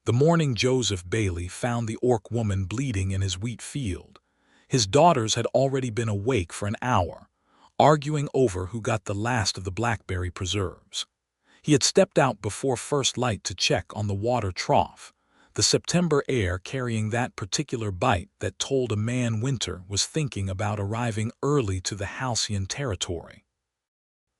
The morning Joseph Bailey found the orc woman bleeding in his wheat field. His daughters had already been awake for an hour, arguing over who got the last of the blackberry preserves. He had stepped out before first light to check on the water trough, the September air carrying that particular bite that told a man winter was thinking about arriving early to the Halcyon territory.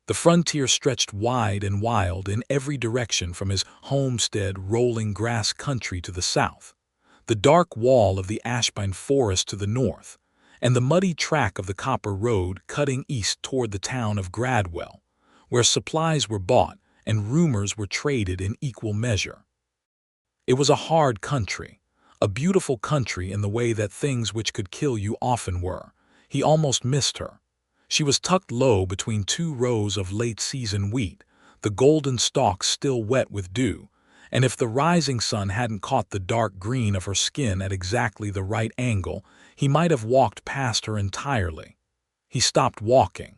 The frontier stretched wide and wild in every direction from his homestead rolling grass country to the south, the dark wall of the Ashpine forest to the north, and the muddy track of the Copper Road cutting east toward the town of Gradwell, where supplies were bought and rumors were traded in equal measure. It was a hard country, a beautiful country in the way that things which could kill you often were. He almost missed her. She was tucked low between two rows of late-season wheat, the golden stalks still wet with dew, and if the rising sun hadn't caught the dark green of her skin at exactly the right angle, he might have walked past her entirely. He stopped walking.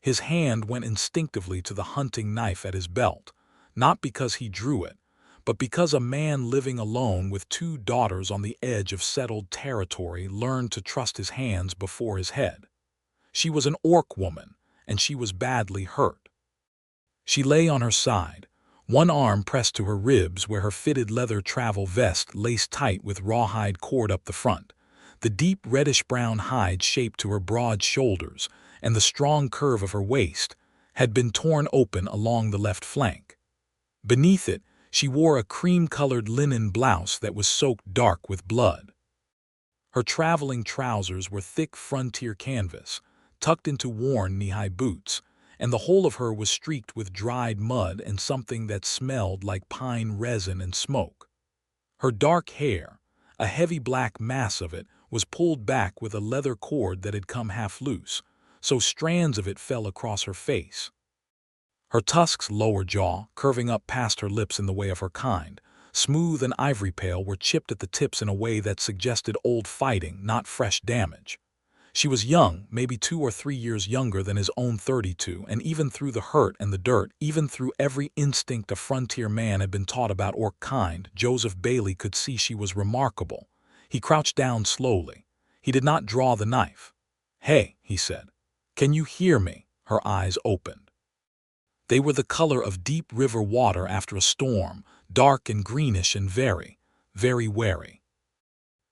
His hand went instinctively to the hunting knife at his belt, not because he drew it, but because a man living alone with two daughters on the edge of settled territory learned to trust his hands before his head. She was an orc woman, and she was badly hurt. She lay on her side, one arm pressed to her ribs where her fitted leather travel vest laced tight with rawhide cord up the front, the deep reddish-brown hide shaped to her broad shoulders, and the strong curve of her waist, had been torn open along the left flank. Beneath it, she wore a cream-colored linen blouse that was soaked dark with blood. Her traveling trousers were thick frontier canvas, tucked into worn knee-high boots, and the whole of her was streaked with dried mud and something that smelled like pine resin and smoke. Her dark hair, a heavy black mass of it, was pulled back with a leather cord that had come half loose, so strands of it fell across her face. Her Tusk's lower jaw, curving up past her lips in the way of her kind, smooth and ivory pale, were chipped at the tips in a way that suggested old fighting, not fresh damage. She was young, maybe 2 or 3 years younger than his own 32, and even through the hurt and the dirt, even through every instinct a frontier man had been taught about orc kind, Joseph Bailey could see she was remarkable. He crouched down slowly. He did not draw the knife. "Hey," he said. "Can you hear me?" Her eyes opened. They were the color of deep river water after a storm, dark and greenish and very, very wary.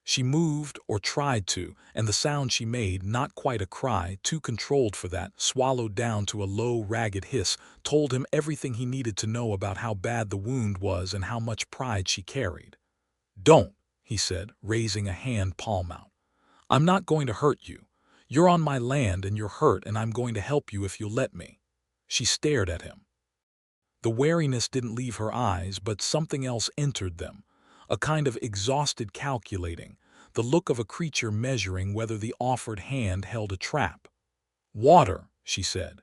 She moved, or tried to, and the sound she made, not quite a cry, too controlled for that, swallowed down to a low, ragged hiss, told him everything he needed to know about how bad the wound was and how much pride she carried. "Don't," he said, raising a hand palm out. "I'm not going to hurt you. You're on my land and you're hurt, and I'm going to help you if you'll let me." She stared at him. The wariness didn't leave her eyes, but something else entered them, a kind of exhausted calculating, the look of a creature measuring whether the offered hand held a trap. "Water," she said.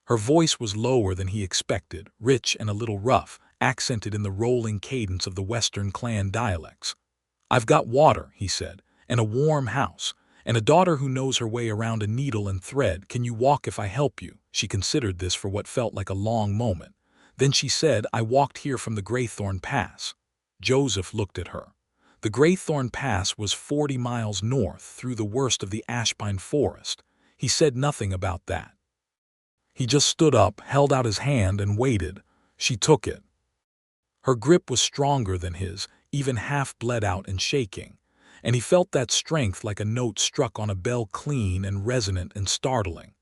Her voice was lower than he expected, rich and a little rough, accented in the rolling cadence of the Western clan dialects. "I've got water," he said, "and a warm house, and a daughter who knows her way around a needle and thread. Can you walk if I help you?" She considered this for what felt like a long moment. Then she said, "I walked here from the Graythorn Pass." Joseph looked at her. The Graythorn Pass was 40 miles north through the worst of the Ashpine forest. He said nothing about that. He just stood up, held out his hand, and waited. She took it. Her grip was stronger than his, even half bled out and shaking, and he felt that strength like a note struck on a bell, clean and resonant and startling.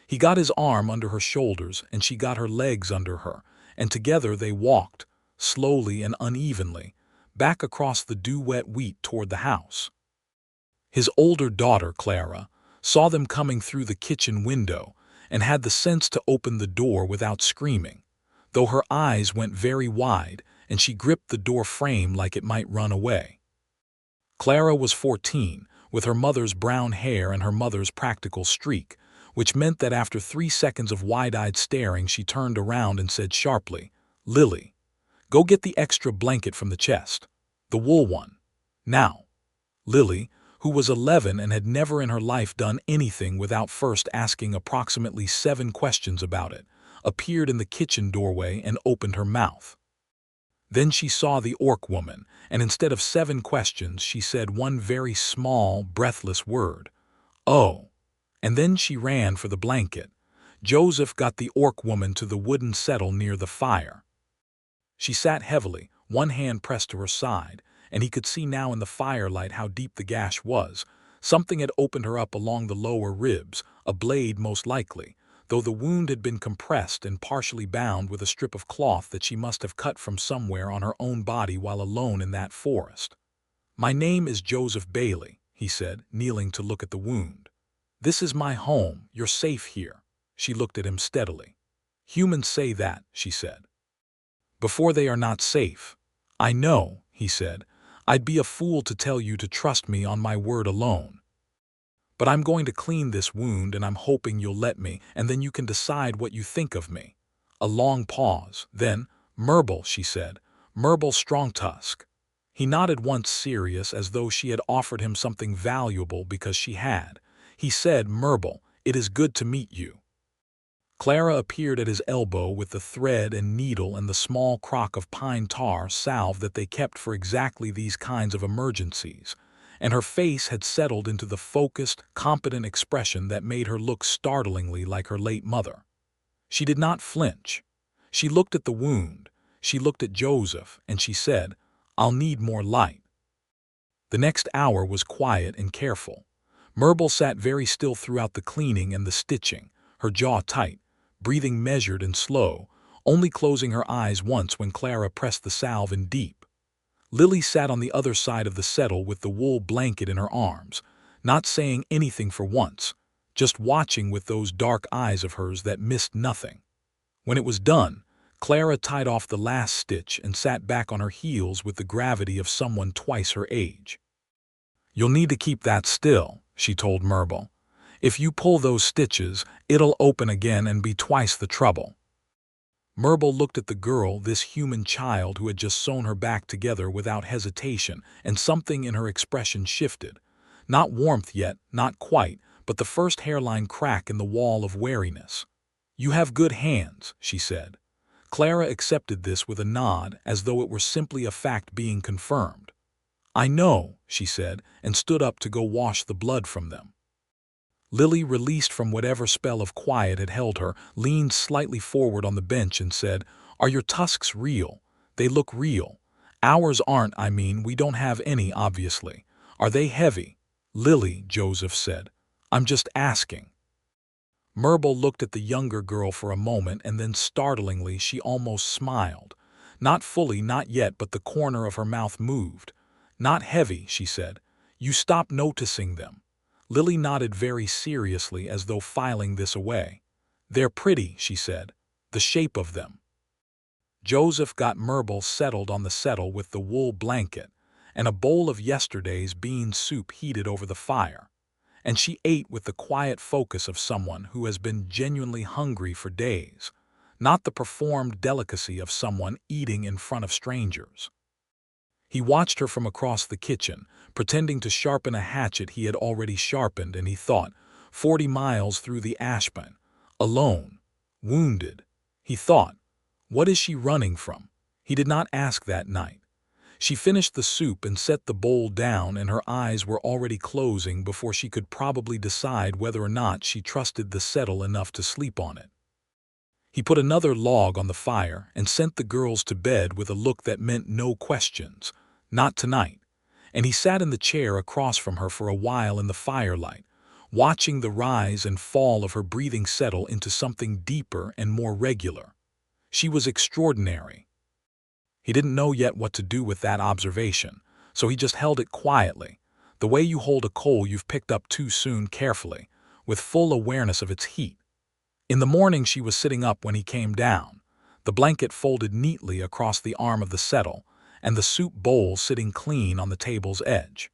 He got his arm under her shoulders, and she got her legs under her, and together they walked, slowly and unevenly, back across the dew-wet wheat toward the house. His older daughter, Clara, saw them coming through the kitchen window and had the sense to open the door without screaming, though her eyes went very wide and she gripped the door frame like it might run away. Clara was 14, with her mother's brown hair and her mother's practical streak, which meant that after 3 seconds of wide-eyed staring she turned around and said sharply, "Lily, go get the extra blanket from the chest. The wool one. Now." Lily, who was 11 and had never in her life done anything without first asking approximately 7 questions about it, appeared in the kitchen doorway and opened her mouth. Then she saw the orc woman, and instead of 7 questions, she said one very small, breathless word. "Oh." And then she ran for the blanket. Joseph got the orc woman to the wooden settle near the fire. She sat heavily, one hand pressed to her side, and he could see now in the firelight how deep the gash was. Something had opened her up along the lower ribs, a blade most likely, though the wound had been compressed and partially bound with a strip of cloth that she must have cut from somewhere on her own body while alone in that forest. "My name is Joseph Bailey," he said, kneeling to look at the wound. "This is my home. You're safe here." She looked at him steadily. "Humans say that," she said, "before they are not safe." "I know," he said. "I'd be a fool to tell you to trust me on my word alone. But I'm going to clean this wound, and I'm hoping you'll let me, and then you can decide what you think of me." A long pause. Then, "Murbul," she said. "Murbul Strongtusk." He nodded once, serious, as though she had offered him something valuable because she had. He said, "Murbul, it is good to meet you." Clara appeared at his elbow with the thread and needle and the small crock of pine tar salve that they kept for exactly these kinds of emergencies, and her face had settled into the focused, competent expression that made her look startlingly like her late mother. She did not flinch. She looked at the wound, she looked at Joseph, and she said, "I'll need more light." The next hour was quiet and careful. Murbul sat very still throughout the cleaning and the stitching, her jaw tight, breathing measured and slow, only closing her eyes once when Clara pressed the salve in deep. Lily sat on the other side of the settle with the wool blanket in her arms, not saying anything for once, just watching with those dark eyes of hers that missed nothing. When it was done, Clara tied off the last stitch and sat back on her heels with the gravity of someone twice her age. "You'll need to keep that still," she told Murbul. "If you pull those stitches, it'll open again and be twice the trouble." Murbul looked at the girl, this human child who had just sewn her back together without hesitation, and something in her expression shifted. Not warmth yet, not quite, but the first hairline crack in the wall of wariness. "You have good hands," she said. Clara accepted this with a nod, as though it were simply a fact being confirmed. "I know," she said, and stood up to go wash the blood from them. Lily, released from whatever spell of quiet had held her, leaned slightly forward on the bench and said, "Are your tusks real? They look real. Ours aren't, I mean, we don't have any, obviously. Are they heavy?" "Lily," Joseph said, "I'm just asking." Murbul looked at the younger girl for a moment, and then startlingly she almost smiled. Not fully, not yet, but the corner of her mouth moved. "Not heavy," she said. "You stop noticing them." Lily nodded very seriously, as though filing this away. "They're pretty," she said. "The shape of them." Joseph got Murbul settled on the settle with the wool blanket, and a bowl of yesterday's bean soup heated over the fire, and she ate with the quiet focus of someone who has been genuinely hungry for days, not the performed delicacy of someone eating in front of strangers. He watched her from across the kitchen, pretending to sharpen a hatchet he had already sharpened, and he thought, 40 miles through the Ashburn, alone, wounded. He thought, what is she running from? He did not ask that night. She finished the soup and set the bowl down, and her eyes were already closing before she could probably decide whether or not she trusted the settle enough to sleep on it. He put another log on the fire and sent the girls to bed with a look that meant no questions. Not tonight. And he sat in the chair across from her for a while in the firelight, watching the rise and fall of her breathing settle into something deeper and more regular. She was extraordinary. He didn't know yet what to do with that observation, so he just held it quietly, the way you hold a coal you've picked up too soon, carefully, with full awareness of its heat. In the morning she was sitting up when he came down, the blanket folded neatly across the arm of the settle, and the soup bowl sitting clean on the table's edge.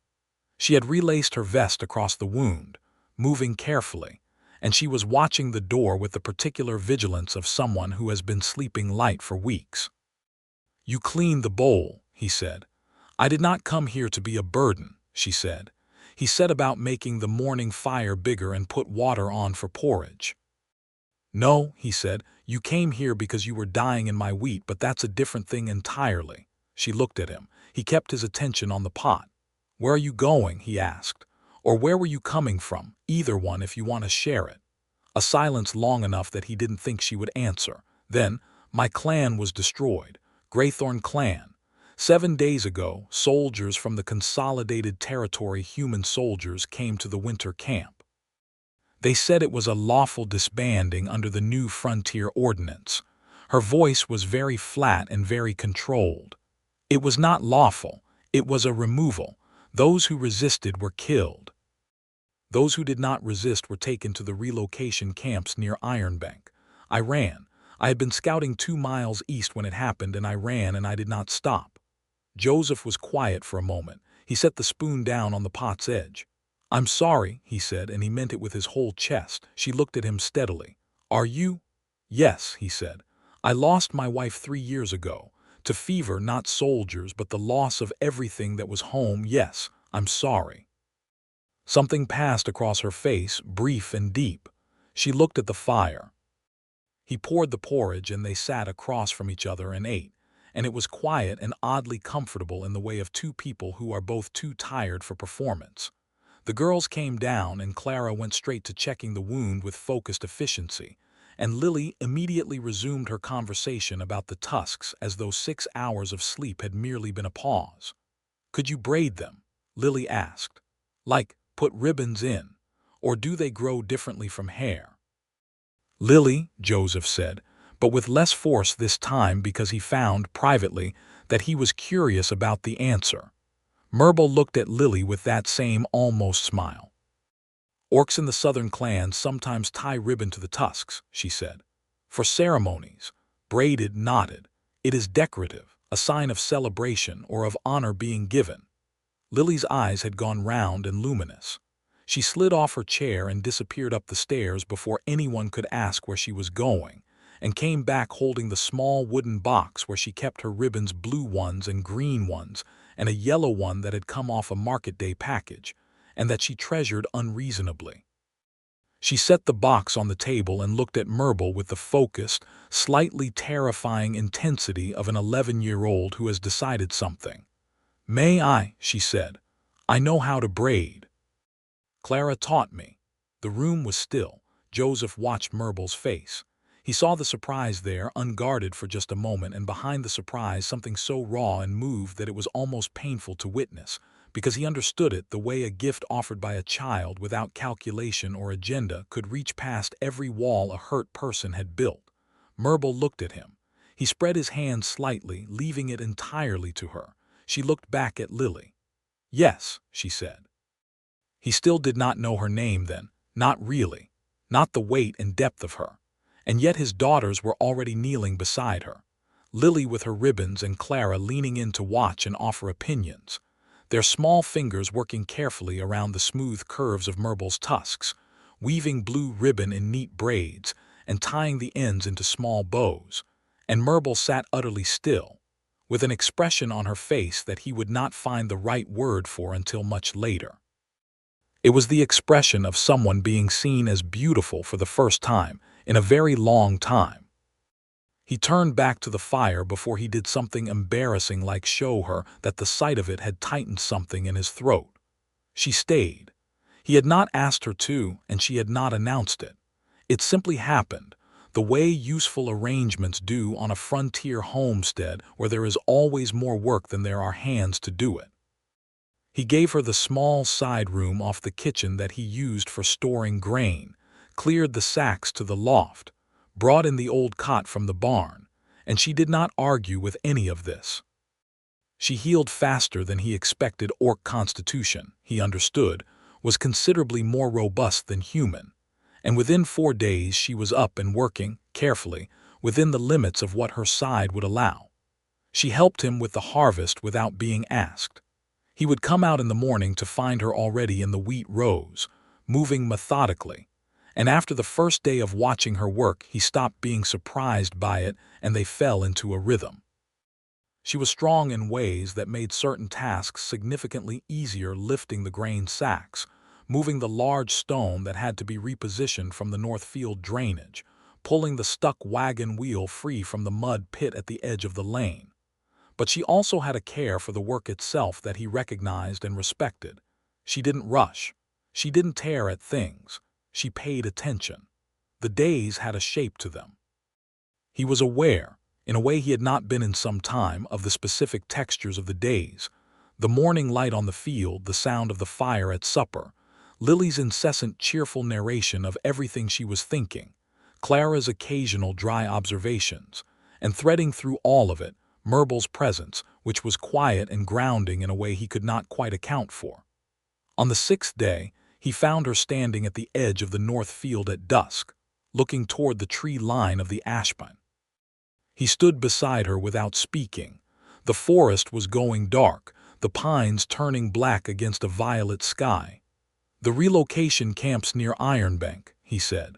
She had relaced her vest across the wound, moving carefully, and she was watching the door with the particular vigilance of someone who has been sleeping light for weeks. "You cleaned the bowl," he said. "I did not come here to be a burden," she said. He set about making the morning fire bigger and put water on for porridge. "No," he said, "you came here because you were dying in my wheat, but that's a different thing entirely." She looked at him. He kept his attention on the pot. "Where are you going?" he asked. "Or where were you coming from? Either one if you want to share it." A silence long enough that he didn't think she would answer. Then, "My clan was destroyed. Greythorn clan. 7 days ago, soldiers from the Consolidated Territory human soldiers came to the winter camp. They said it was a lawful disbanding under the new Frontier Ordinance." Her voice was very flat and very controlled. "It was not lawful. It was a removal. Those who resisted were killed. Those who did not resist were taken to the relocation camps near Ironbank. I ran. I had been scouting 2 miles east when it happened, and I ran and I did not stop." Joseph was quiet for a moment. He set the spoon down on the pot's edge. "I'm sorry," he said, and he meant it with his whole chest. She looked at him steadily. "Are you?" "Yes," he said. "I lost my wife 3 years ago. To fever, not soldiers, but the loss of everything that was home. Yes, I'm sorry." Something passed across her face, brief and deep. She looked at the fire. He poured the porridge and they sat across from each other and ate, and it was quiet and oddly comfortable in the way of 2 people who are both too tired for performance. The girls came down and Clara went straight to checking the wound with focused efficiency, and Lily immediately resumed her conversation about the tusks as though 6 hours of sleep had merely been a pause. "Could you braid them?" Lily asked. "Like, put ribbons in? Or do they grow differently from hair?" "Lily," Joseph said, but with less force this time because he found, privately, that he was curious about the answer. Murbul looked at Lily with that same almost smile. "Orcs in the southern clans sometimes tie ribbon to the tusks," she said. "For ceremonies." Braided nodded. "It is decorative, a sign of celebration or of honor being given." Lily's eyes had gone round and luminous. She slid off her chair and disappeared up the stairs before anyone could ask where she was going, and came back holding the small wooden box where she kept her ribbons, blue ones and green ones, and a yellow one that had come off a market day package, and that she treasured unreasonably. She set the box on the table and looked at Murbul with the focused, slightly terrifying intensity of an 11-year-old who has decided something. "May I?" she said. "I know how to braid. Clara taught me." The room was still. Joseph watched Murbul's face. He saw the surprise there, unguarded for just a moment, and behind the surprise something so raw and moved that it was almost painful to witness, because he understood it the way a gift offered by a child without calculation or agenda could reach past every wall a hurt person had built. Murbul looked at him. He spread his hand slightly, leaving it entirely to her. She looked back at Lily. "Yes," she said. He still did not know her name then, not really, not the weight and depth of her. And yet his daughters were already kneeling beside her. Lily with her ribbons and Clara leaning in to watch and offer opinions, their small fingers working carefully around the smooth curves of Murbul's tusks, weaving blue ribbon in neat braids and tying the ends into small bows. And Murbul sat utterly still, with an expression on her face that he would not find the right word for until much later. It was the expression of someone being seen as beautiful for the first time in a very long time. He turned back to the fire before he did something embarrassing, like show her that the sight of it had tightened something in his throat. She stayed. He had not asked her to, and she had not announced it. It simply happened, the way useful arrangements do on a frontier homestead where there is always more work than there are hands to do it. He gave her the small side room off the kitchen that he used for storing grain, cleared the sacks to the loft, brought in the old cot from the barn, and she did not argue with any of this. She healed faster than he expected. Orc constitution, he understood, was considerably more robust than human, and within 4 days she was up and working, carefully, within the limits of what her side would allow. She helped him with the harvest without being asked. He would come out in the morning to find her already in the wheat rows, moving methodically, and after the first day of watching her work he stopped being surprised by it and they fell into a rhythm. She was strong in ways that made certain tasks significantly easier, lifting the grain sacks, moving the large stone that had to be repositioned from the north field drainage, pulling the stuck wagon wheel free from the mud pit at the edge of the lane. but she also had a care for the work itself that he recognized and respected. She didn't rush. She didn't tear at things. She paid attention. The days had a shape to them. He was aware, in a way he had not been in some time, of the specific textures of the days: the morning light on the field, the sound of the fire at supper, Lily's incessant cheerful narration of everything she was thinking, Clara's occasional dry observations, and threading through all of it, Murbul's presence, which was quiet and grounding in a way he could not quite account for. On the 6th day, he found her standing at the edge of the north field at dusk, looking toward the tree line of the ashpine. He stood beside her without speaking. The forest was going dark, the pines turning black against a violet sky. "The relocation camp's near Ironbank," he said.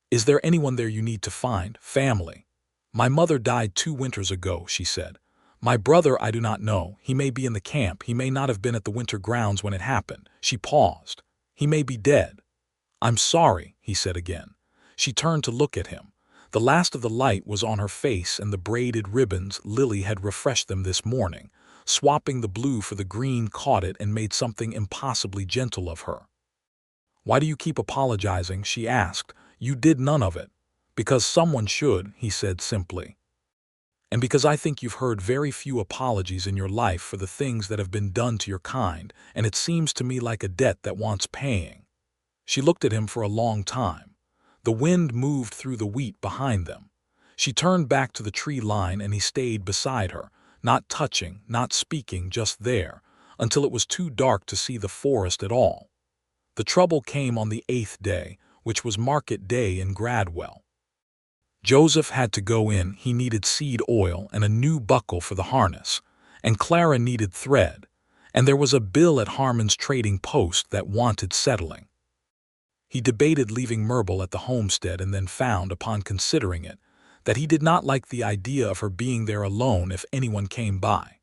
"Is there anyone there you need to find? Family?" "My mother died 2 winters ago," she said. "My brother I do not know. He may be in the camp. He may not have been at the winter grounds when it happened." She paused. "He may be dead." "I'm sorry," he said again. She turned to look at him. The last of the light was on her face, and the braided ribbons Lily had refreshed them this morning. Swapping the blue for the green caught it and made something impossibly gentle of her. "Why do you keep apologizing?" she asked. "You did none of it." "Because someone should," he said simply. "And because I think you've heard very few apologies in your life for the things that have been done to your kind, and it seems to me like a debt that wants paying." She looked at him for a long time. The wind moved through the wheat behind them. She turned back to the tree line and he stayed beside her, not touching, not speaking, just there, until it was too dark to see the forest at all. The trouble came on the 8th day, which was market day in Gradwell. Joseph had to go in. He needed seed oil and a new buckle for the harness, and Clara needed thread, and there was a bill at Harmon's trading post that wanted settling. He debated leaving Murbul at the homestead and then found, upon considering it, that he did not like the idea of her being there alone if anyone came by.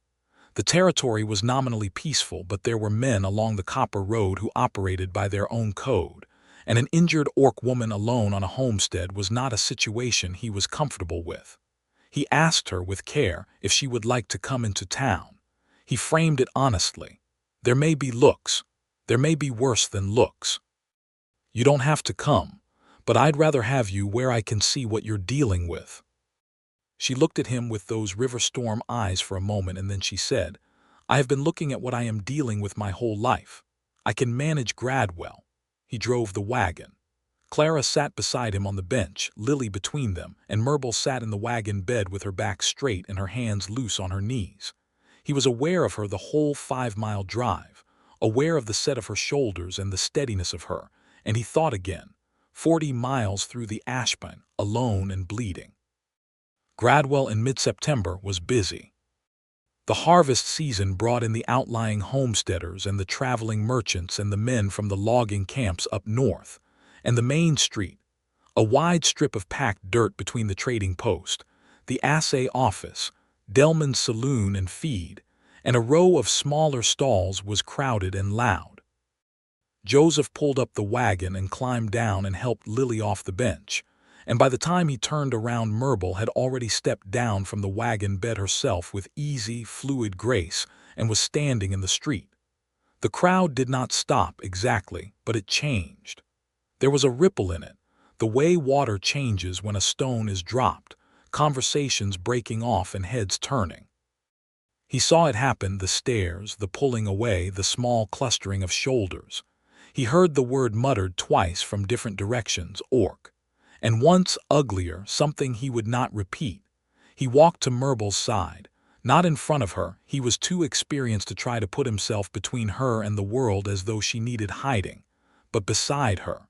The territory was nominally peaceful, but there were men along the Copper Road who operated by their own code, and an injured orc woman alone on a homestead was not a situation he was comfortable with. He asked her with care if she would like to come into town. He framed it honestly. "There may be looks. There may be worse than looks. You don't have to come, but I'd rather have you where I can see what you're dealing with." She looked at him with those river storm eyes for a moment, and then she said, "I have been looking at what I am dealing with my whole life. I can manage Gradwell." He drove the wagon. Clara sat beside him on the bench, Lily between them, and Murbul sat in the wagon bed with her back straight and her hands loose on her knees. He was aware of her the whole 5-mile drive, aware of the set of her shoulders and the steadiness of her, and he thought again, 40 miles through the ashpine, alone and bleeding. Gradwell in mid-September was busy. The harvest season brought in the outlying homesteaders and the traveling merchants and the men from the logging camps up north, and the main street, a wide strip of packed dirt between the trading post, the assay office, Delman's saloon and feed, and a row of smaller stalls was crowded and loud. Joseph pulled up the wagon and climbed down and helped Lily off the bench, and by the time he turned around, Murbul had already stepped down from the wagon bed herself with easy, fluid grace and was standing in the street. The crowd did not stop exactly, but it changed. There was a ripple in it, the way water changes when a stone is dropped, conversations breaking off and heads turning. He saw it happen, the stares, the pulling away, the small clustering of shoulders. He heard the word muttered twice from different directions, orc, and once, uglier, something he would not repeat. He walked to Murbul's side, not in front of her. He was too experienced to try to put himself between her and the world as though she needed hiding, but beside her.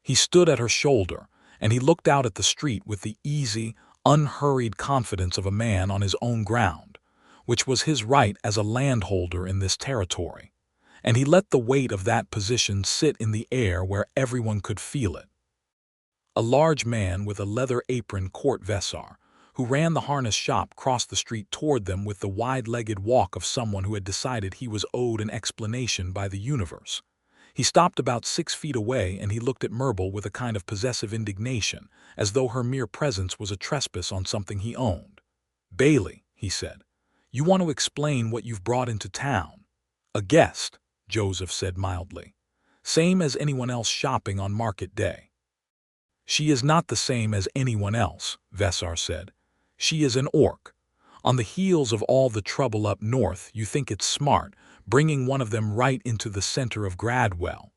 He stood at her shoulder, and he looked out at the street with the easy, unhurried confidence of a man on his own ground, which was his right as a landholder in this territory. And he let the weight of that position sit in the air where everyone could feel it. A large man with a leather apron court vesar, who ran the harness shop, crossed the street toward them with the wide-legged walk of someone who had decided he was owed an explanation by the universe. He stopped about 6 feet away, and he looked at Murbul with a kind of possessive indignation, as though her mere presence was a trespass on something he owned. "Bailey," he said. "You want to explain what you've brought into town." "A guest," Joseph said mildly. "Same as anyone else shopping on market day." "She is not the same as anyone else," Vesar said. "She is an orc. On the heels of all the trouble up north, you think it's smart, bringing one of them right into the center of Gradwell."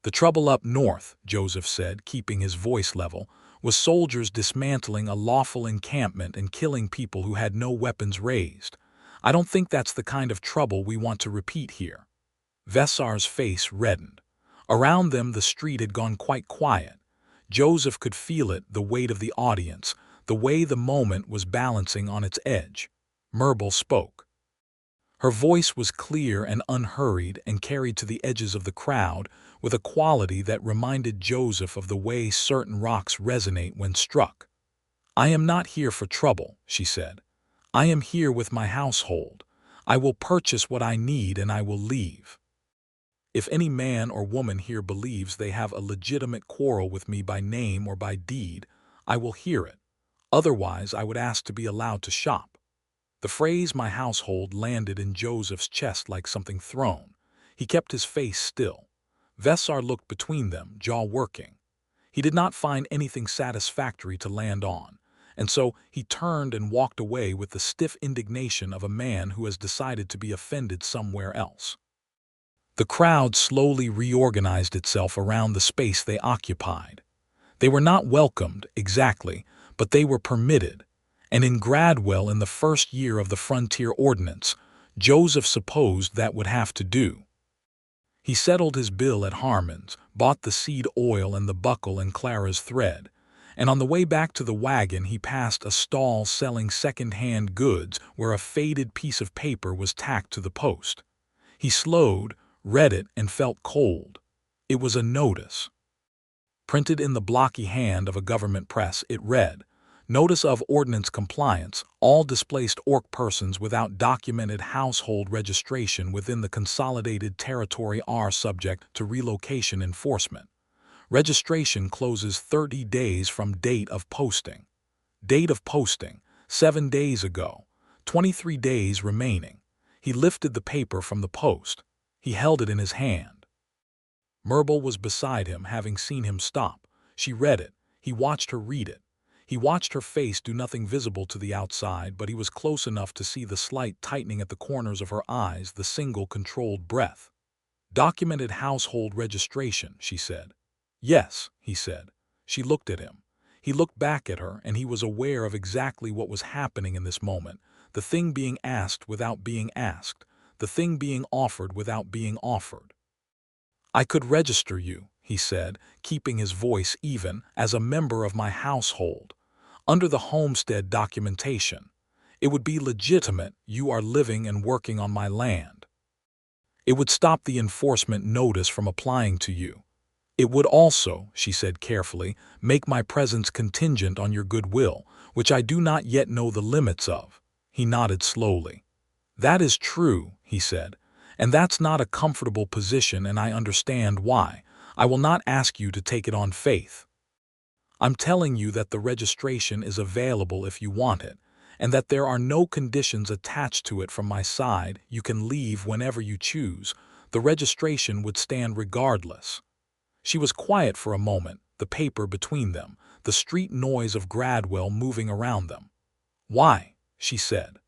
"The trouble up north," Joseph said, keeping his voice level, "was soldiers dismantling a lawful encampment and killing people who had no weapons raised. I don't think that's the kind of trouble we want to repeat here." Vesar's face reddened. Around them the street had gone quite quiet. Joseph could feel it, the weight of the audience, the way the moment was balancing on its edge. Murbul spoke. Her voice was clear and unhurried and carried to the edges of the crowd with a quality that reminded Joseph of the way certain rocks resonate when struck. "I am not here for trouble," she said. "I am here with my household. I will purchase what I need and I will leave. If any man or woman here believes they have a legitimate quarrel with me by name or by deed, I will hear it. Otherwise, I would ask to be allowed to shop." The phrase "my household" landed in Joseph's chest like something thrown. He kept his face still. Vesar looked between them, jaw working. He did not find anything satisfactory to land on, and so he turned and walked away with the stiff indignation of a man who has decided to be offended somewhere else. The crowd slowly reorganized itself around the space they occupied. They were not welcomed, exactly, but they were permitted. And in Gradwell, in the first year of the Frontier Ordinance, Joseph supposed that would have to do. He settled his bill at Harmon's, bought the seed oil and the buckle and Clara's thread, and on the way back to the wagon he passed a stall selling second-hand goods where a faded piece of paper was tacked to the post. He slowed, read it, and felt cold. It was a notice. Printed in the blocky hand of a government press, it read, "Notice of Ordinance Compliance. All displaced orc persons without documented household registration within the Consolidated Territory are subject to relocation enforcement. Registration closes 30 days from date of posting. Date of posting, 7 days ago. 23 days remaining." He lifted the paper from the post. He held it in his hand. Murbul was beside him, having seen him stop. She read it. He watched her read it. He watched her face do nothing visible to the outside, but he was close enough to see the slight tightening at the corners of her eyes, the single controlled breath. "Documented household registration," she said. "Yes," he said. She looked at him. He looked back at her, and he was aware of exactly what was happening in this moment, the thing being asked without being asked, the thing being offered without being offered. "I could register you," he said, keeping his voice even, "as a member of my household. Under the homestead documentation. It would be legitimate. You are living and working on my land. It would stop the enforcement notice from applying to you. It would also," she said carefully, "make my presence contingent on your goodwill, which I do not yet know the limits of." He nodded slowly. "That is true," he said, "and that's not a comfortable position, and I understand why. I will not ask you to take it on faith. I'm telling you that the registration is available if you want it, and that there are no conditions attached to it from my side. You can leave whenever you choose. The registration would stand regardless." She was quiet for a moment, the paper between them, the street noise of Gradwell moving around them. "Why?" she said.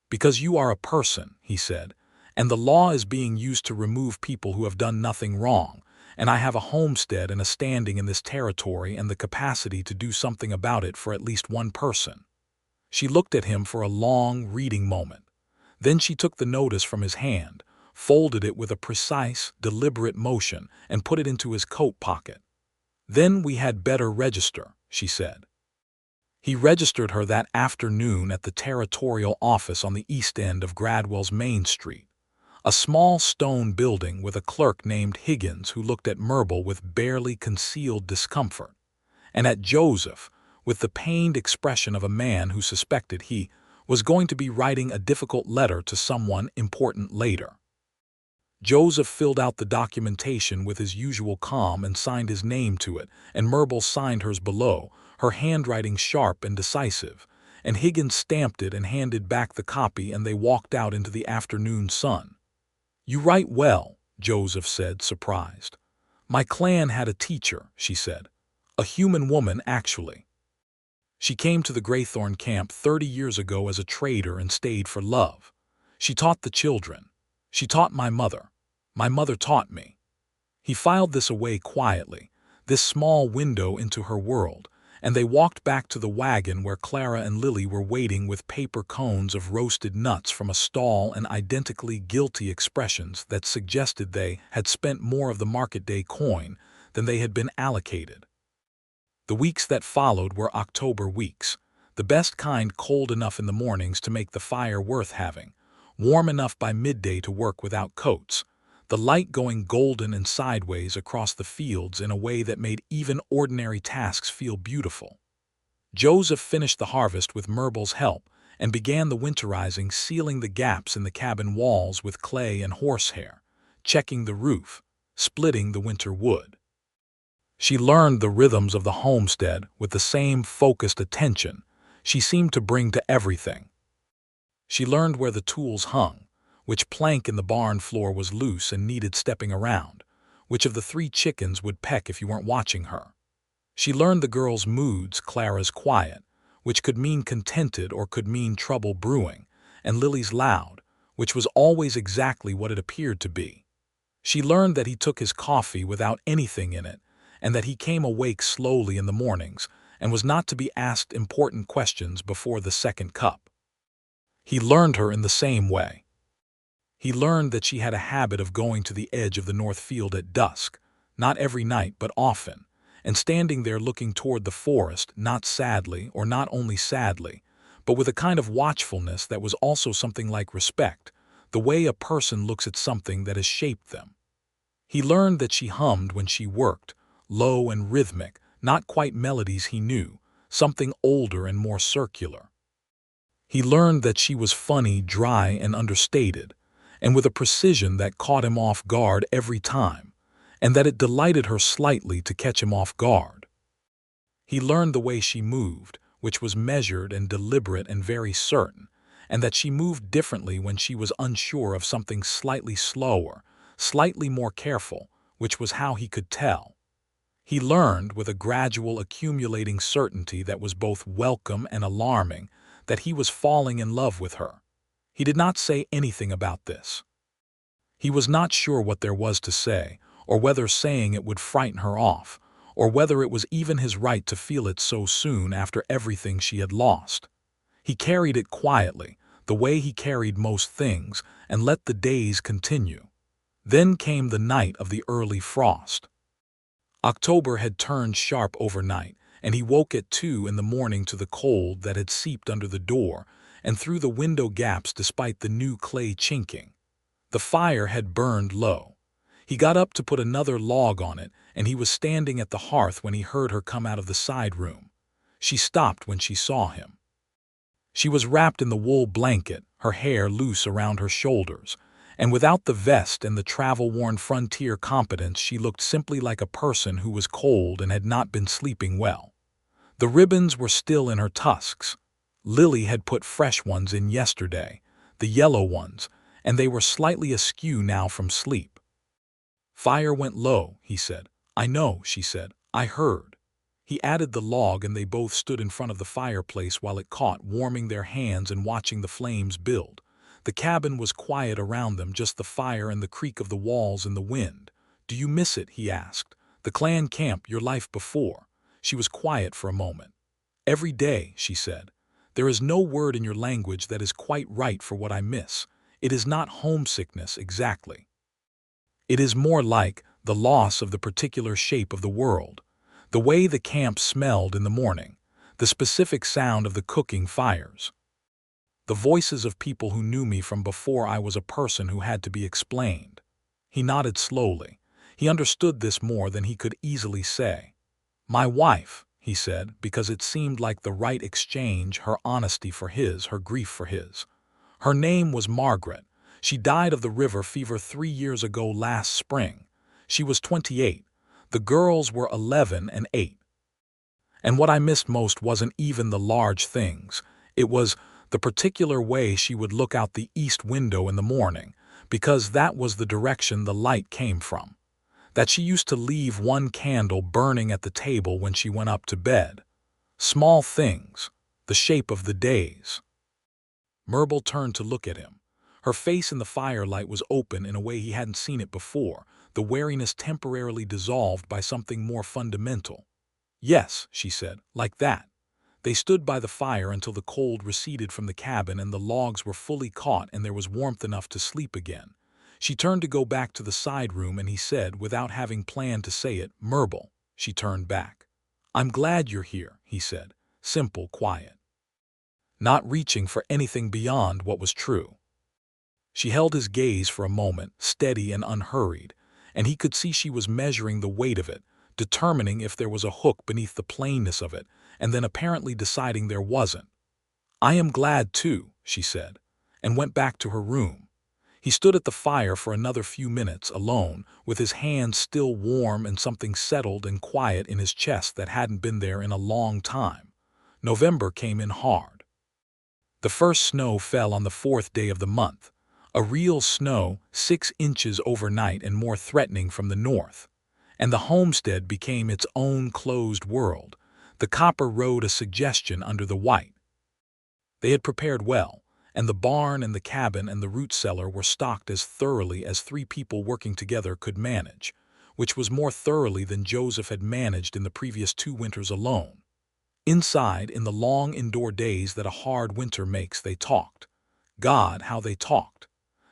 "Because you are a person," he said, "and the law is being used to remove people who have done nothing wrong, and I have a homestead and a standing in this territory and the capacity to do something about it for at least one person." She looked at him for a long, reading moment. Then she took the notice from his hand, folded it with a precise, deliberate motion, and put it into his coat pocket. "Then we had better register," she said. He registered her that afternoon at the territorial office on the east end of Gradwell's Main Street, a small stone building with a clerk named Higgins who looked at Murbul with barely concealed discomfort, and at Joseph with the pained expression of a man who suspected he was going to be writing a difficult letter to someone important later. Joseph filled out the documentation with his usual calm and signed his name to it, and Murbul signed hers below, her handwriting sharp and decisive, and Higgins stamped it and handed back the copy, and they walked out into the afternoon sun. "You write well," Joseph said, surprised. "My clan had a teacher," she said. "A human woman, actually. She came to the Graythorn camp 30 years ago as a trader and stayed for love. She taught the children. She taught my mother. My mother taught me." He filed this away quietly, this small window into her world, and they walked back to the wagon where Clara and Lily were waiting with paper cones of roasted nuts from a stall and identically guilty expressions that suggested they had spent more of the market day coin than they had been allocated. The weeks that followed were October weeks, the best kind, cold enough in the mornings to make the fire worth having, warm enough by midday to work without coats, the light going golden and sideways across the fields in a way that made even ordinary tasks feel beautiful. Joseph finished the harvest with Murbul's help and began the winterizing, sealing the gaps in the cabin walls with clay and horsehair, checking the roof, splitting the winter wood. She learned the rhythms of the homestead with the same focused attention she seemed to bring to everything. She learned where the tools hung, which plank in the barn floor was loose and needed stepping around, which of the 3 chickens would peck if you weren't watching her. She learned the girls' moods, Clara's quiet, which could mean contented or could mean trouble brewing, and Lily's loud, which was always exactly what it appeared to be. She learned that he took his coffee without anything in it, and that he came awake slowly in the mornings and was not to be asked important questions before the 2nd cup. He learned her in the same way. He learned that she had a habit of going to the edge of the north field at dusk, not every night but often, and standing there looking toward the forest, not sadly or not only sadly, but with a kind of watchfulness that was also something like respect, the way a person looks at something that has shaped them. He learned that she hummed when she worked, low and rhythmic, not quite melodies he knew, something older and more circular. He learned that she was funny, dry, and understated, and with a precision that caught him off guard every time, and that it delighted her slightly to catch him off guard. He learned the way she moved, which was measured and deliberate and very certain, and that she moved differently when she was unsure of something, slightly slower, slightly more careful, which was how he could tell. He learned, with a gradual accumulating certainty that was both welcome and alarming, that he was falling in love with her. He did not say anything about this. He was not sure what there was to say, or whether saying it would frighten her off, or whether it was even his right to feel it so soon after everything she had lost. He carried it quietly, the way he carried most things, and let the days continue. Then came the night of the early frost. October had turned sharp overnight, and he woke at 2 in the morning to the cold that had seeped under the door and through the window gaps despite the new clay chinking. The fire had burned low. He got up to put another log on it, and he was standing at the hearth when he heard her come out of the side room. She stopped when she saw him. She was wrapped in the wool blanket, her hair loose around her shoulders, and without the vest and the travel-worn frontier competence she looked simply like a person who was cold and had not been sleeping well. The ribbons were still in her tusks. Lily had put fresh ones in yesterday, the yellow ones, and they were slightly askew now from sleep. "Fire went low," he said. "I know," she said. "I heard." He added the log, and they both stood in front of the fireplace while it caught, warming their hands and watching the flames build. The cabin was quiet around them, just the fire and the creak of the walls in the wind. "Do you miss it?" he asked. "The clan camp, your life before?" She was quiet for a moment. "Every day," she said. "There is no word in your language that is quite right for what I miss. It is not homesickness exactly. It is more like the loss of the particular shape of the world, the way the camp smelled in the morning, the specific sound of the cooking fires. The voices of people who knew me from before I was a person who had to be explained." He nodded slowly. He understood this more than he could easily say. "My wife," he said, because it seemed like the right exchange, her honesty for his, her grief for his. "Her name was Margaret. She died of the river fever 3 years ago last spring. She was 28. The girls were 11 and 8. And what I missed most wasn't even the large things. It was the particular way she would look out the east window in the morning, because that was the direction the light came from. That she used to leave one candle burning at the table when she went up to bed. Small things, the shape of the days. Murbul turned to look at him. Her face in the firelight was open in a way he hadn't seen it before, the wariness temporarily dissolved by something more fundamental. "Yes," she said, "like that." They stood by the fire until the cold receded from the cabin and the logs were fully caught and there was warmth enough to sleep again. She turned to go back to the side room and he said, without having planned to say it, "Murbul." She turned back. "I'm glad you're here," he said, simple, quiet, not reaching for anything beyond what was true. She held his gaze for a moment, steady and unhurried, and he could see she was measuring the weight of it, determining if there was a hook beneath the plainness of it, and then apparently deciding there wasn't. "I am glad too," she said, and went back to her room. He stood at the fire for another few minutes, alone, with his hands still warm and something settled and quiet in his chest that hadn't been there in a long time. November came in hard. The first snow fell on the 4th day of the month. A real snow, 6 inches overnight and more threatening from the north. And the homestead became its own closed world. The copper rode a suggestion under the white. They had prepared well, and the barn and the cabin and the root cellar were stocked as thoroughly as 3 people working together could manage, which was more thoroughly than Joseph had managed in the previous 2 winters alone. Inside, in the long indoor days that a hard winter makes, they talked. God, how they talked!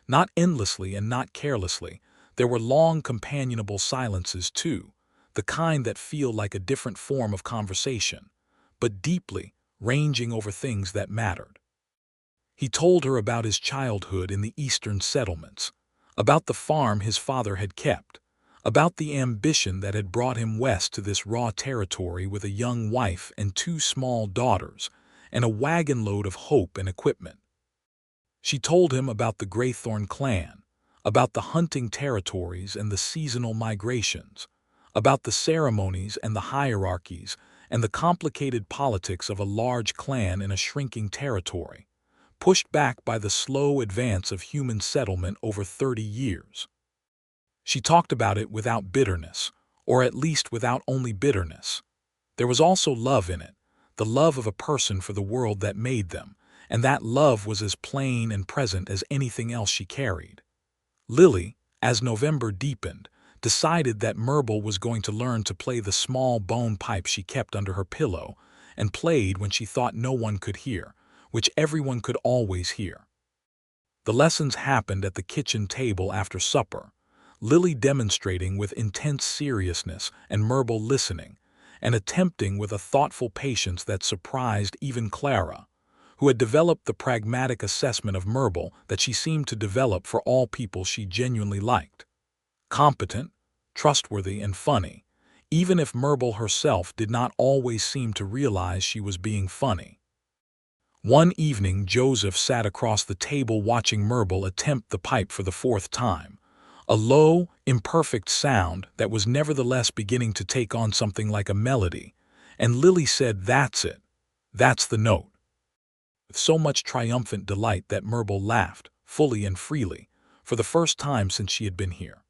Not endlessly and not carelessly. There were long companionable silences too, the kind that feel like a different form of conversation, but deeply, ranging over things that mattered. He told her about his childhood in the eastern settlements, about the farm his father had kept, about the ambition that had brought him west to this raw territory with a young wife and 2 small daughters, and a wagon load of hope and equipment. She told him about the Graythorn clan, about the hunting territories and the seasonal migrations, about the ceremonies and the hierarchies and the complicated politics of a large clan in a shrinking territory, pushed back by the slow advance of human settlement over 30 years. She talked about it without bitterness, or at least without only bitterness. There was also love in it, the love of a person for the world that made them, and that love was as plain and present as anything else she carried. Lily, as November deepened, decided that Murbul was going to learn to play the small bone pipe she kept under her pillow, and played when she thought no one could hear, which everyone could always hear. The lessons happened at the kitchen table after supper, Lily demonstrating with intense seriousness and Murbul listening, and attempting with a thoughtful patience that surprised even Clara, who had developed the pragmatic assessment of Murbul that she seemed to develop for all people she genuinely liked. Competent, trustworthy, and funny, even if Murbul herself did not always seem to realize she was being funny. One evening Joseph sat across the table watching Murbul attempt the pipe for the 4th time, a low, imperfect sound that was nevertheless beginning to take on something like a melody, and Lily said, "That's it. That's the note," with so much triumphant delight that Murbul laughed, fully and freely, for the first time since she had been here.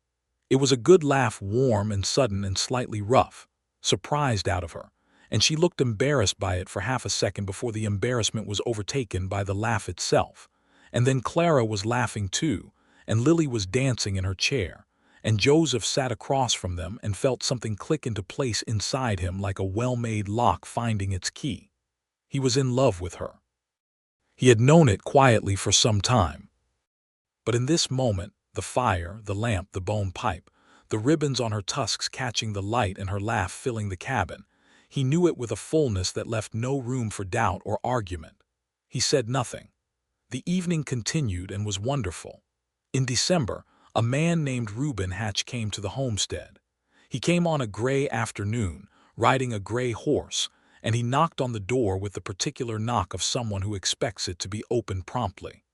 It was a good laugh, warm and sudden and slightly rough, surprised out of her, and she looked embarrassed by it for half a second before the embarrassment was overtaken by the laugh itself. And then Clara was laughing too, and Lily was dancing in her chair, and Joseph sat across from them and felt something click into place inside him like a well-made lock finding its key. He was in love with her. He had known it quietly for some time. But in this moment, the fire, the lamp, the bone pipe, the ribbons on her tusks catching the light and her laugh filling the cabin, he knew it with a fullness that left no room for doubt or argument. He said nothing. The evening continued and was wonderful. In December, a man named Reuben Hatch came to the homestead. He came on a gray afternoon, riding a gray horse, and he knocked on the door with the particular knock of someone who expects it to be opened promptly.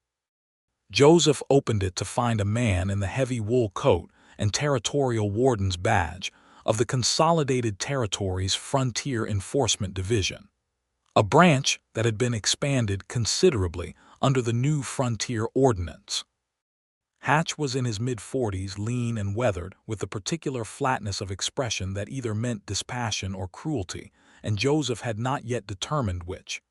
Joseph opened it to find a man in the heavy wool coat and territorial warden's badge of the Consolidated Territories Frontier Enforcement Division. a branch that had been expanded considerably under the new Frontier Ordinance. Hatch was in his mid-40s, lean and weathered, with the particular flatness of expression that either meant dispassion or cruelty, and Joseph had not yet determined which.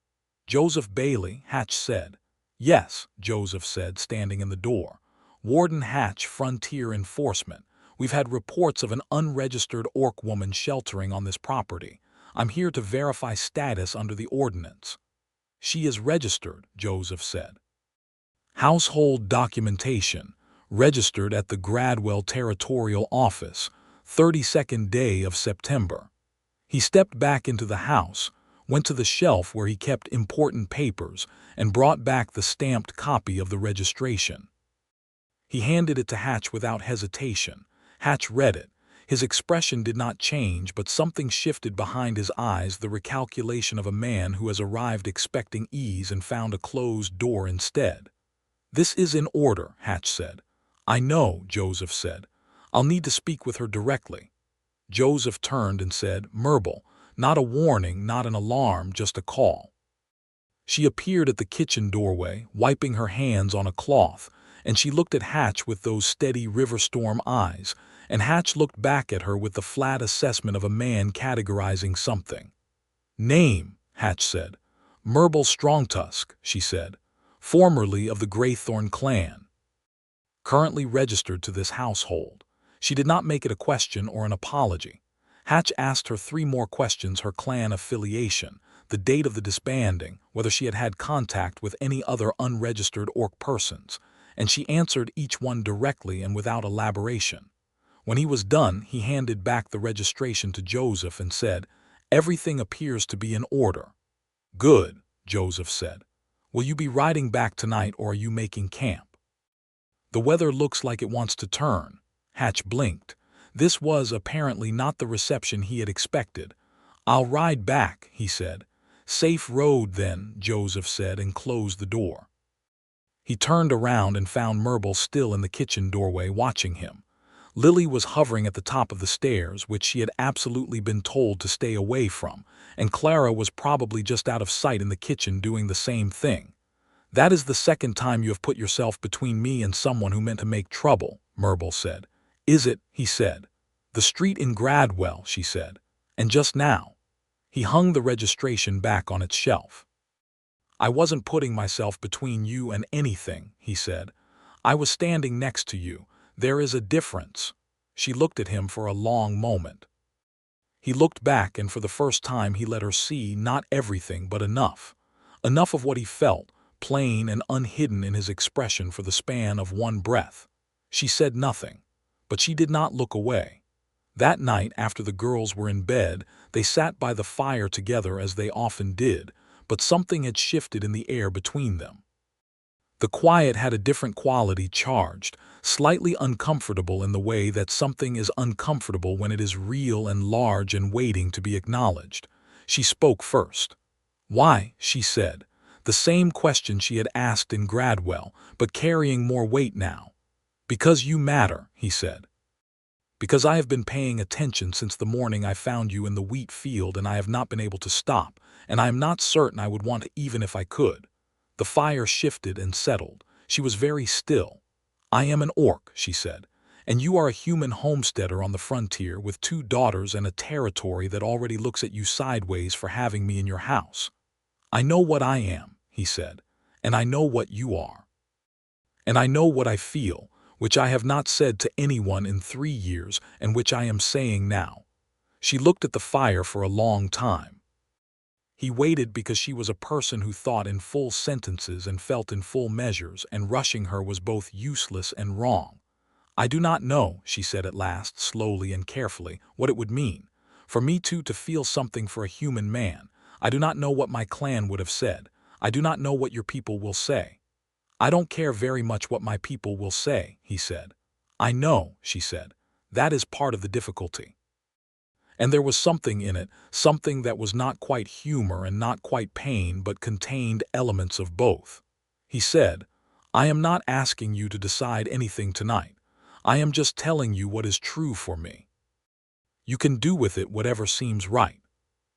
"Joseph Bailey," Hatch said. "Yes," Joseph said, standing in the door. "Warden Hatch, Frontier Enforcement. We've had reports of an unregistered orc woman sheltering on this property. I'm here to verify status under the ordinance." "She is registered," Joseph said. "Household documentation. Registered at the Gradwell Territorial Office, 32nd day of September." He stepped back into the house, went to the shelf where he kept important papers, and brought back the stamped copy of the registration. He handed it to Hatch without hesitation. Hatch read it. His expression did not change, but something shifted behind his eyes, the recalculation of a man who has arrived expecting ease and found a closed door instead. "This is in order," Hatch said. "I know," Joseph said. "I'll need to speak with her directly." Joseph turned and said, "Murbul, not a warning, not an alarm, just a call." She appeared at the kitchen doorway, wiping her hands on a cloth, and she looked at Hatch with those steady river-storm eyes, and Hatch looked back at her with the flat assessment of a man categorizing something. "Name," Hatch said. "Murbul Strongtusk," she said. "Formerly of the Greythorn clan. Currently registered to this household." She did not make it a question or an apology. Hatch asked her 3 more questions: her clan affiliation, the date of the disbanding, whether she had had contact with any other unregistered orc persons, and she answered each one directly and without elaboration. When he was done, he handed back the registration to Joseph and said, "Everything appears to be in order." "Good," Joseph said. "Will you be riding back tonight, or are you making camp?" "The weather looks like it wants to turn." Hatch blinked. This was apparently not the reception he had expected. "I'll ride back," he said. "Safe road then," Joseph said, and closed the door. He turned around and found Murbul still in the kitchen doorway watching him. Lily was hovering at the top of the stairs, which she had absolutely been told to stay away from, and Clara was probably just out of sight in the kitchen doing the same thing. "That is the second time you have put yourself between me and someone who meant to make trouble," Murbul said. "Is it?" he said. "The street in Gradwell," she said. "And just now." He hung the registration back on its shelf. "I wasn't putting myself between you and anything," he said. "I was standing next to you. There is a difference." She looked at him for a long moment. He looked back, and for the first time he let her see not everything but enough. Enough of what he felt, plain and unhidden in his expression, for the span of one breath. She said nothing, but she did not look away. That night, after the girls were in bed, they sat by the fire together as they often did, but something had shifted in the air between them. The quiet had a different quality, charged, slightly uncomfortable in the way that something is uncomfortable when it is real and large and waiting to be acknowledged. She spoke first. "Why?" she said. The same question she had asked in Gradwell, but carrying more weight now. "Because you matter," he said. "Because I have been paying attention since the morning I found you in the wheat field, and I have not been able to stop, and I am not certain I would want to even if I could." The fire shifted and settled. She was very still. "I am an orc," she said, "and you are a human homesteader on the frontier with 2 daughters and a territory that already looks at you sideways for having me in your house. I know what I am," he said, "and I know what you are. And I know what I feel, which I have not said to anyone in 3 years and which I am saying now." She looked at the fire for a long time. He waited, because she was a person who thought in full sentences and felt in full measures, and rushing her was both useless and wrong. "I do not know," she said at last, slowly and carefully, "what it would mean. For me too to feel something for a human man. I do not know what my clan would have said. I do not know what your people will say." "I don't care very much what my people will say," he said. "I know," she said. "That is part of the difficulty." And there was something in it, something that was not quite humor and not quite pain, but contained elements of both. He said, "I am not asking you to decide anything tonight. I am just telling you what is true for me. You can do with it whatever seems right."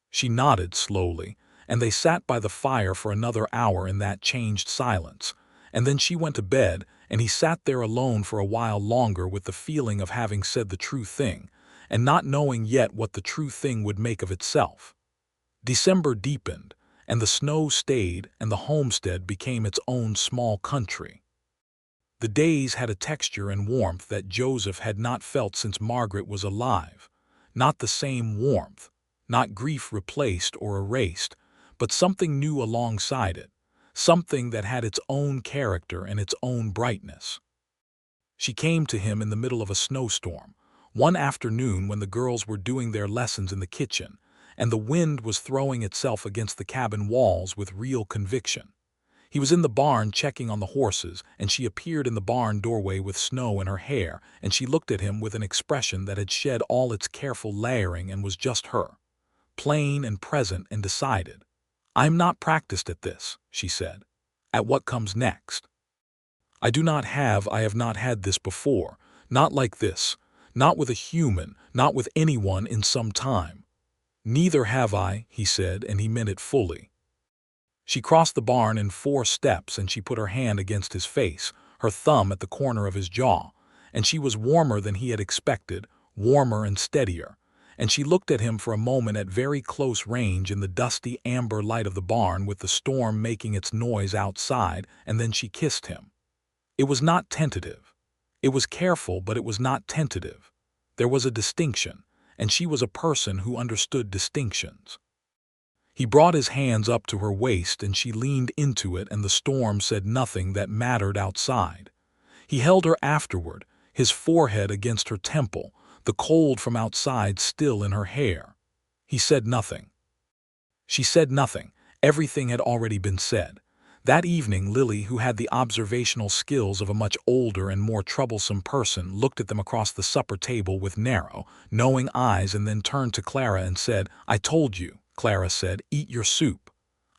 She nodded slowly, and they sat by the fire for another hour in that changed silence. And then she went to bed, and he sat there alone for a while longer with the feeling of having said the true thing, and not knowing yet what the true thing would make of itself. December deepened, and the snow stayed, and the homestead became its own small country. The days had a texture and warmth that Joseph had not felt since Margaret was alive. Not the same warmth, not grief replaced or erased, but something new alongside it, something that had its own character and its own brightness. She came to him in the middle of a snowstorm, one afternoon when the girls were doing their lessons in the kitchen, and the wind was throwing itself against the cabin walls with real conviction. He was in the barn checking on the horses, and she appeared in the barn doorway with snow in her hair, and she looked at him with an expression that had shed all its careful layering and was just her, plain and present and decided. "I'm not practiced at this," she said. "At what comes next. I have not had this before, not like this, not with a human, not with anyone in some time." "Neither have I," he said, and he meant it fully. She crossed the barn in 4 steps, and she put her hand against his face, her thumb at the corner of his jaw, and she was warmer than he had expected, warmer and steadier, and she looked at him for a moment at very close range in the dusty amber light of the barn with the storm making its noise outside, and then she kissed him. It was not tentative. It was careful, but it was not tentative. There was a distinction, and she was a person who understood distinctions. He brought his hands up to her waist, and she leaned into it, and the storm said nothing that mattered outside. He held her afterward, his forehead against her temple, the cold from outside still in her hair. He said nothing. She said nothing. Everything had already been said. That evening, Lily, who had the observational skills of a much older and more troublesome person, looked at them across the supper table with narrow, knowing eyes, and then turned to Clara and said, "I told you," Clara said, "eat your soup."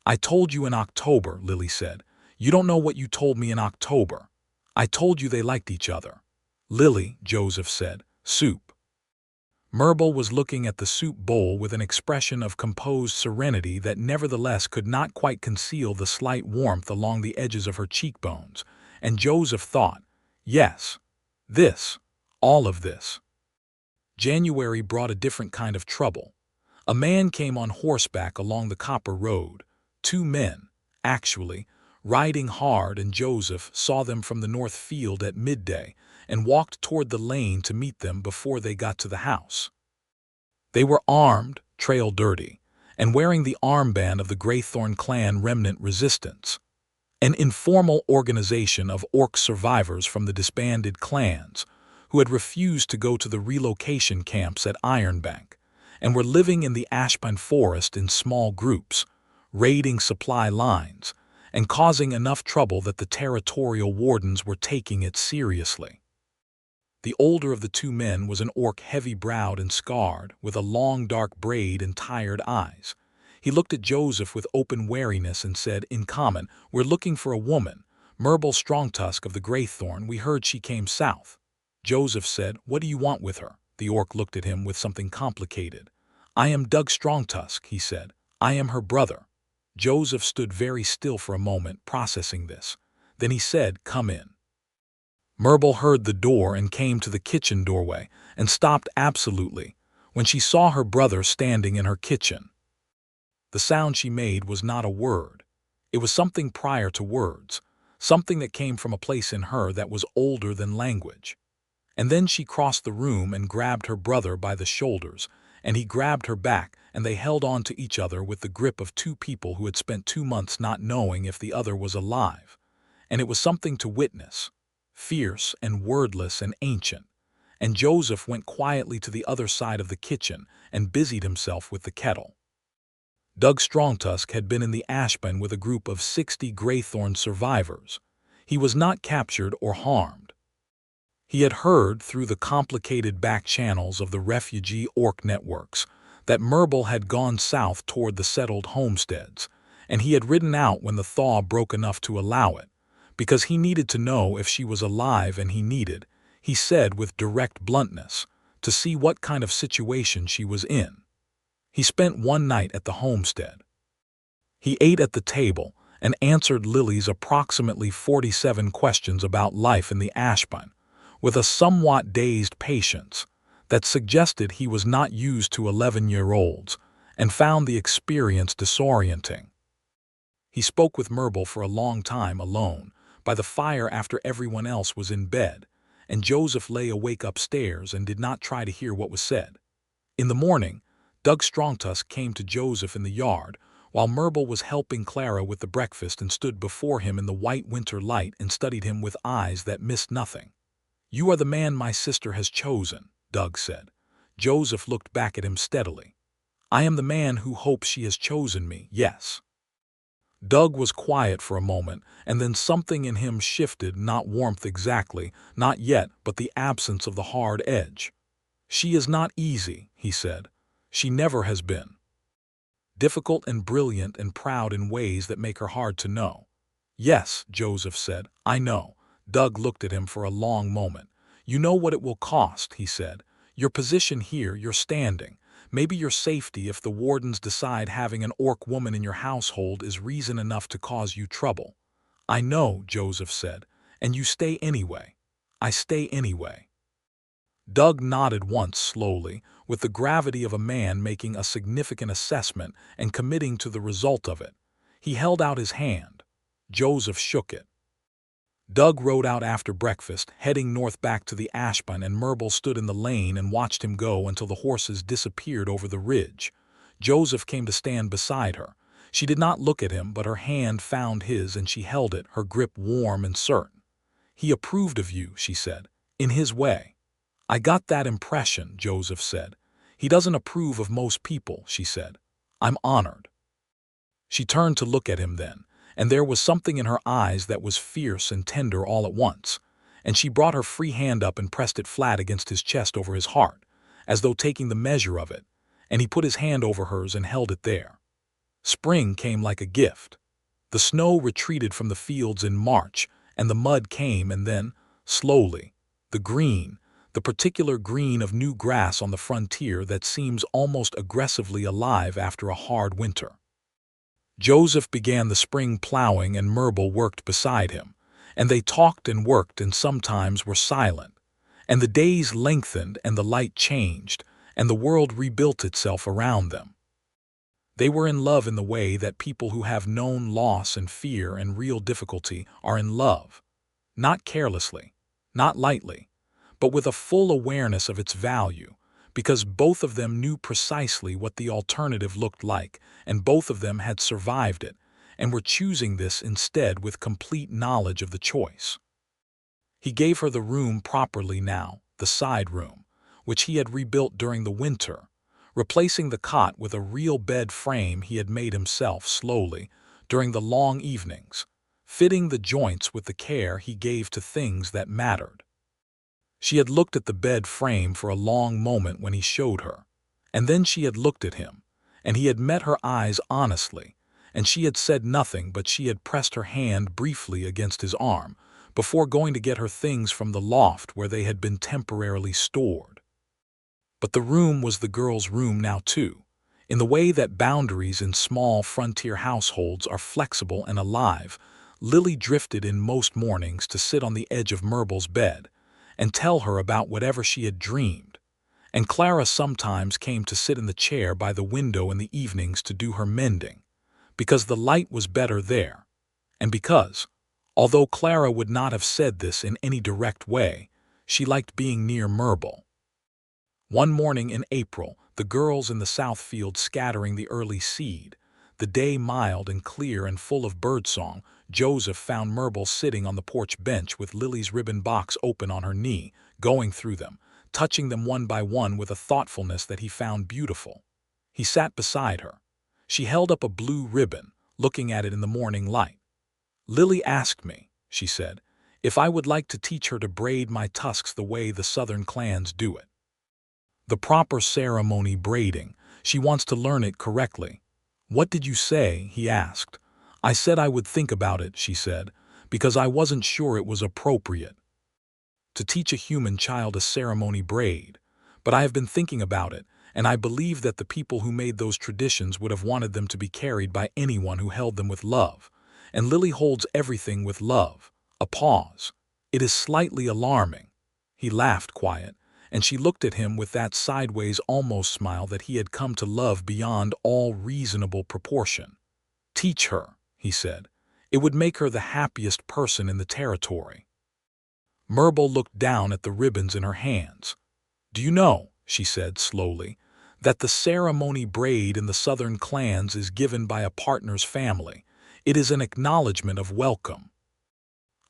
"I told you in October," Lily said. "You don't know what you told me in October." "I told you they liked each other." "Lily," Joseph said, "soup." Murbul was looking at the soup bowl with an expression of composed serenity that nevertheless could not quite conceal the slight warmth along the edges of her cheekbones, and Joseph thought, yes, this, all of this. January brought a different kind of trouble. A man came on horseback along the copper road, 2 men, actually, riding hard, and Joseph saw them from the north field at midday and walked toward the lane to meet them before they got to the house. They were armed, trail dirty, and wearing the armband of the Greythorn clan Remnant Resistance, an informal organization of orc survivors from the disbanded clans who had refused to go to the relocation camps at Ironbank and were living in the Ashpine Forest in small groups, raiding supply lines, and causing enough trouble that the territorial wardens were taking it seriously. The older of the 2 men was an orc, heavy-browed and scarred, with a long dark braid and tired eyes. He looked at Joseph with open wariness and said, in common, "We're looking for a woman, Murbul Strongtusk of the Greythorn. We heard she came south." Joseph said, "What do you want with her?" The orc looked at him with something complicated. "I am Doug Strongtusk," he said. "I am her brother." Joseph stood very still for a moment, processing this. Then he said, "Come in." Murbul heard the door and came to the kitchen doorway and stopped absolutely when she saw her brother standing in her kitchen. The sound she made was not a word. It was something prior to words, something that came from a place in her that was older than language. And then she crossed the room and grabbed her brother by the shoulders, and he grabbed her back, and they held on to each other with the grip of 2 people who had spent 2 months not knowing if the other was alive. And it was something to witness, fierce and wordless and ancient. And Joseph went quietly to the other side of the kitchen and busied himself with the kettle. Doug Strongtusk had been in the Ashpine with a group of 60 Greythorn survivors. He was not captured or harmed. He had heard through the complicated back channels of the refugee orc networks that Murbul had gone south toward the settled homesteads, and he had ridden out when the thaw broke enough to allow it, because he needed to know if she was alive, and he needed, he said with direct bluntness, to see what kind of situation she was in. He spent 1 night at the homestead. He ate at the table and answered Lily's approximately 47 questions about life in the Ashbun, with a somewhat dazed patience that suggested he was not used to 11-year-olds and found the experience disorienting. He spoke with Murbul for a long time alone, by the fire after everyone else was in bed, and Joseph lay awake upstairs and did not try to hear what was said. In the morning, Doug Strongtusk came to Joseph in the yard, while Murbul was helping Clara with the breakfast and stood before him in the white winter light and studied him with eyes that missed nothing. "You are the man my sister has chosen," Doug said. Joseph looked back at him steadily. "I am the man who hopes she has chosen me, yes." Doug was quiet for a moment, and then something in him shifted, not warmth exactly, not yet, but the absence of the hard edge. "She is not easy," he said. "She never has been. Difficult and brilliant and proud in ways that make her hard to know." "Yes," Joseph said, "I know." Doug looked at him for a long moment. "You know what it will cost," he said. "Your position here, your standing. Maybe your safety if the wardens decide having an orc woman in your household is reason enough to cause you trouble." "I know," Joseph said. "And you stay anyway." "I stay anyway." Doug nodded once slowly, with the gravity of a man making a significant assessment and committing to the result of it. He held out his hand. Joseph shook it. Doug rode out after breakfast, heading north back to the Ashbun, and Murbul stood in the lane and watched him go until the horses disappeared over the ridge. Joseph came to stand beside her. She did not look at him, but her hand found his and she held it, her grip warm and certain. "He approved of you," she said, "in his way." "I got that impression," Joseph said. "He doesn't approve of most people," she said. "I'm honored." She turned to look at him then, and there was something in her eyes that was fierce and tender all at once, and she brought her free hand up and pressed it flat against his chest over his heart, as though taking the measure of it, and he put his hand over hers and held it there. Spring came like a gift. The snow retreated from the fields in March, and the mud came, and then, slowly, the green, the particular green of new grass on the frontier that seems almost aggressively alive after a hard winter. Joseph began the spring plowing and Murbul worked beside him, and they talked and worked and sometimes were silent, and the days lengthened and the light changed, and the world rebuilt itself around them. They were in love in the way that people who have known loss and fear and real difficulty are in love, not carelessly, not lightly, but with a full awareness of its value, because both of them knew precisely what the alternative looked like, and both of them had survived it, and were choosing this instead with complete knowledge of the choice. He gave her the room properly now, the side room, which he had rebuilt during the winter, replacing the cot with a real bed frame he had made himself slowly during the long evenings, fitting the joints with the care he gave to things that mattered. She had looked at the bed frame for a long moment when he showed her, and then she had looked at him, and he had met her eyes honestly, and she had said nothing, but she had pressed her hand briefly against his arm before going to get her things from the loft where they had been temporarily stored. But the room was the girl's room now too, in the way that boundaries in small frontier households are flexible and alive. Lily drifted in most mornings to sit on the edge of Murbul's bed and tell her about whatever she had dreamed, and Clara sometimes came to sit in the chair by the window in the evenings to do her mending, because the light was better there, and because, although Clara would not have said this in any direct way, she liked being near Murbul. One morning in April, the girls in the south field scattering the early seed, the day mild and clear and full of birdsong, Joseph found Murbul sitting on the porch bench with Lily's ribbon box open on her knee, going through them, touching them one by one with a thoughtfulness that he found beautiful. He sat beside her. She held up a blue ribbon, looking at it in the morning light. "Lily asked me," she said, "if I would like to teach her to braid my tusks the way the southern clans do it. The proper ceremony braiding. She wants to learn it correctly." "What did you say?" he asked. "I said I would think about it," she said, "because I wasn't sure it was appropriate to teach a human child a ceremony braid. But I have been thinking about it, and I believe that the people who made those traditions would have wanted them to be carried by anyone who held them with love. And Lily holds everything with love. A pause. It is slightly alarming. He laughed quiet, and she looked at him with that sideways almost smile that he had come to love beyond all reasonable proportion. Teach her, he said. It would make her the happiest person in the territory. Murbul looked down at the ribbons in her hands. Do you know, she said slowly, that the ceremony braid in the southern clans is given by a partner's family. It is an acknowledgement of welcome,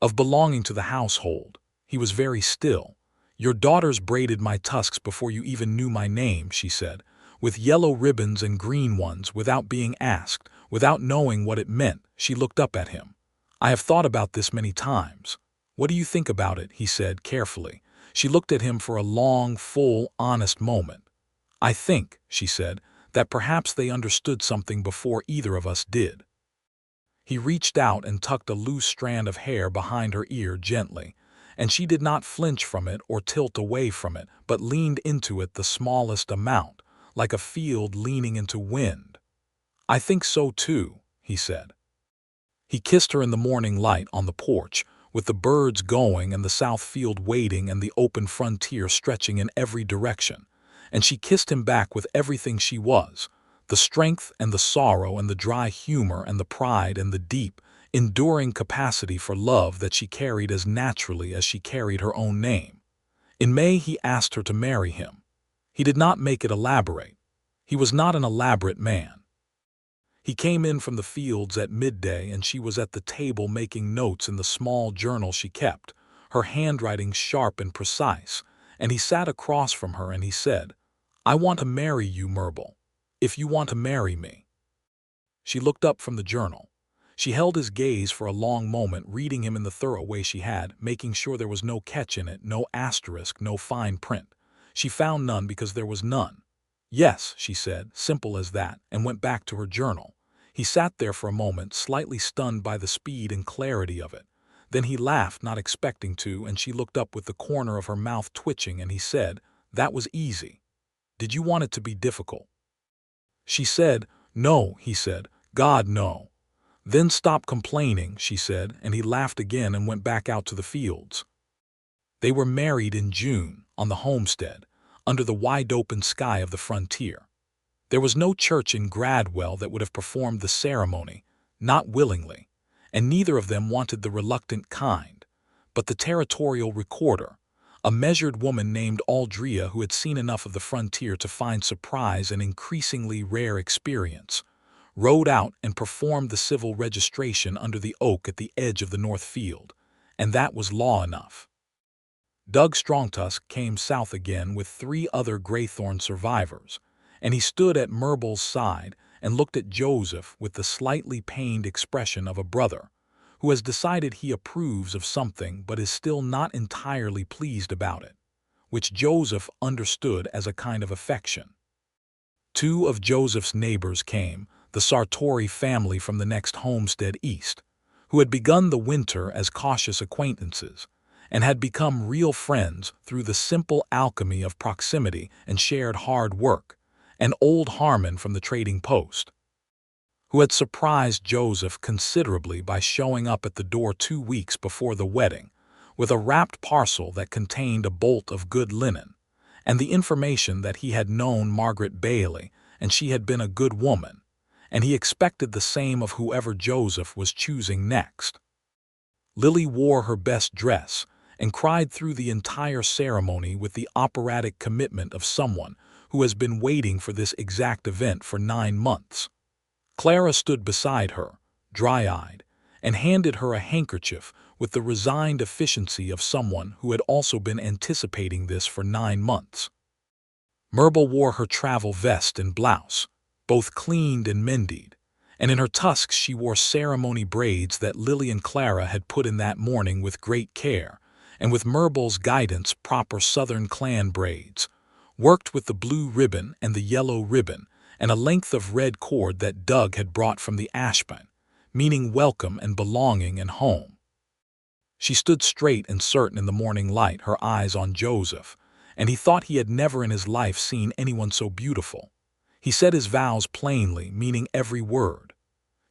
of belonging to the household. He was very still. Your daughters braided my tusks before you even knew my name, she said, with yellow ribbons and green ones, without being asked, without knowing what it meant. She looked up at him. I have thought about this many times. What do you think about it? He said carefully. She looked at him for a long, full, honest moment. I think, she said, that perhaps they understood something before either of us did. He reached out and tucked a loose strand of hair behind her ear gently, and she did not flinch from it or tilt away from it, but leaned into it the smallest amount, like a field leaning into wind. I think so too, he said. He kissed her in the morning light on the porch, with the birds going and the south field waiting and the open frontier stretching in every direction, and she kissed him back with everything she was, the strength and the sorrow and the dry humor and the pride and the deep, enduring capacity for love that she carried as naturally as she carried her own name. In May he asked her to marry him. He did not make it elaborate. He was not an elaborate man. He came in from the fields at midday, and she was at the table making notes in the small journal she kept, her handwriting sharp and precise, and he sat across from her and he said, I want to marry you, Murbul, if you want to marry me. She looked up from the journal. She held his gaze for a long moment, reading him in the thorough way she had, making sure there was no catch in it, no asterisk, no fine print. She found none because there was none. Yes, she said, simple as that, and went back to her journal. He sat there for a moment, slightly stunned by the speed and clarity of it. Then he laughed, not expecting to, and she looked up with the corner of her mouth twitching, and he said, That was easy. Did you want it to be difficult? She said, No, he said, God, no. Then stop complaining, she said, and he laughed again and went back out to the fields. They were married in June, on the homestead, under the wide-open sky of the frontier. There was no church in Gradwell that would have performed the ceremony, not willingly, and neither of them wanted the reluctant kind, but the territorial recorder, a measured woman named Aldria who had seen enough of the frontier to find surprise an increasingly rare experience, rode out and performed the civil registration under the oak at the edge of the north field, and that was law enough. Doug Strongtusk came south again with 3 other Graythorn survivors, and he stood at Murbul's side and looked at Joseph with the slightly pained expression of a brother who has decided he approves of something but is still not entirely pleased about it, which Joseph understood as a kind of affection. 2 of Joseph's neighbors came, the Sartori family from the next homestead east, who had begun the winter as cautious acquaintances, and had become real friends through the simple alchemy of proximity and shared hard work, and old Harmon from the trading post, who had surprised Joseph considerably by showing up at the door 2 weeks before the wedding, with a wrapped parcel that contained a bolt of good linen, and the information that he had known Margaret Bailey and she had been a good woman, and he expected the same of whoever Joseph was choosing next. Lily wore her best dress and cried through the entire ceremony with the operatic commitment of someone who has been waiting for this exact event for 9 months. Clara stood beside her, dry-eyed, and handed her a handkerchief with the resigned efficiency of someone who had also been anticipating this for 9 months. Murbul wore her travel vest and blouse, both cleaned and mended, and in her tusks she wore ceremony braids that Lily and Clara had put in that morning with great care, and with Murbul's guidance proper Southern clan braids, worked with the blue ribbon and the yellow ribbon, and a length of red cord that Doug had brought from the Ashburn, meaning welcome and belonging and home. She stood straight and certain in the morning light, her eyes on Joseph, and he thought he had never in his life seen anyone so beautiful. He said his vows plainly, meaning every word.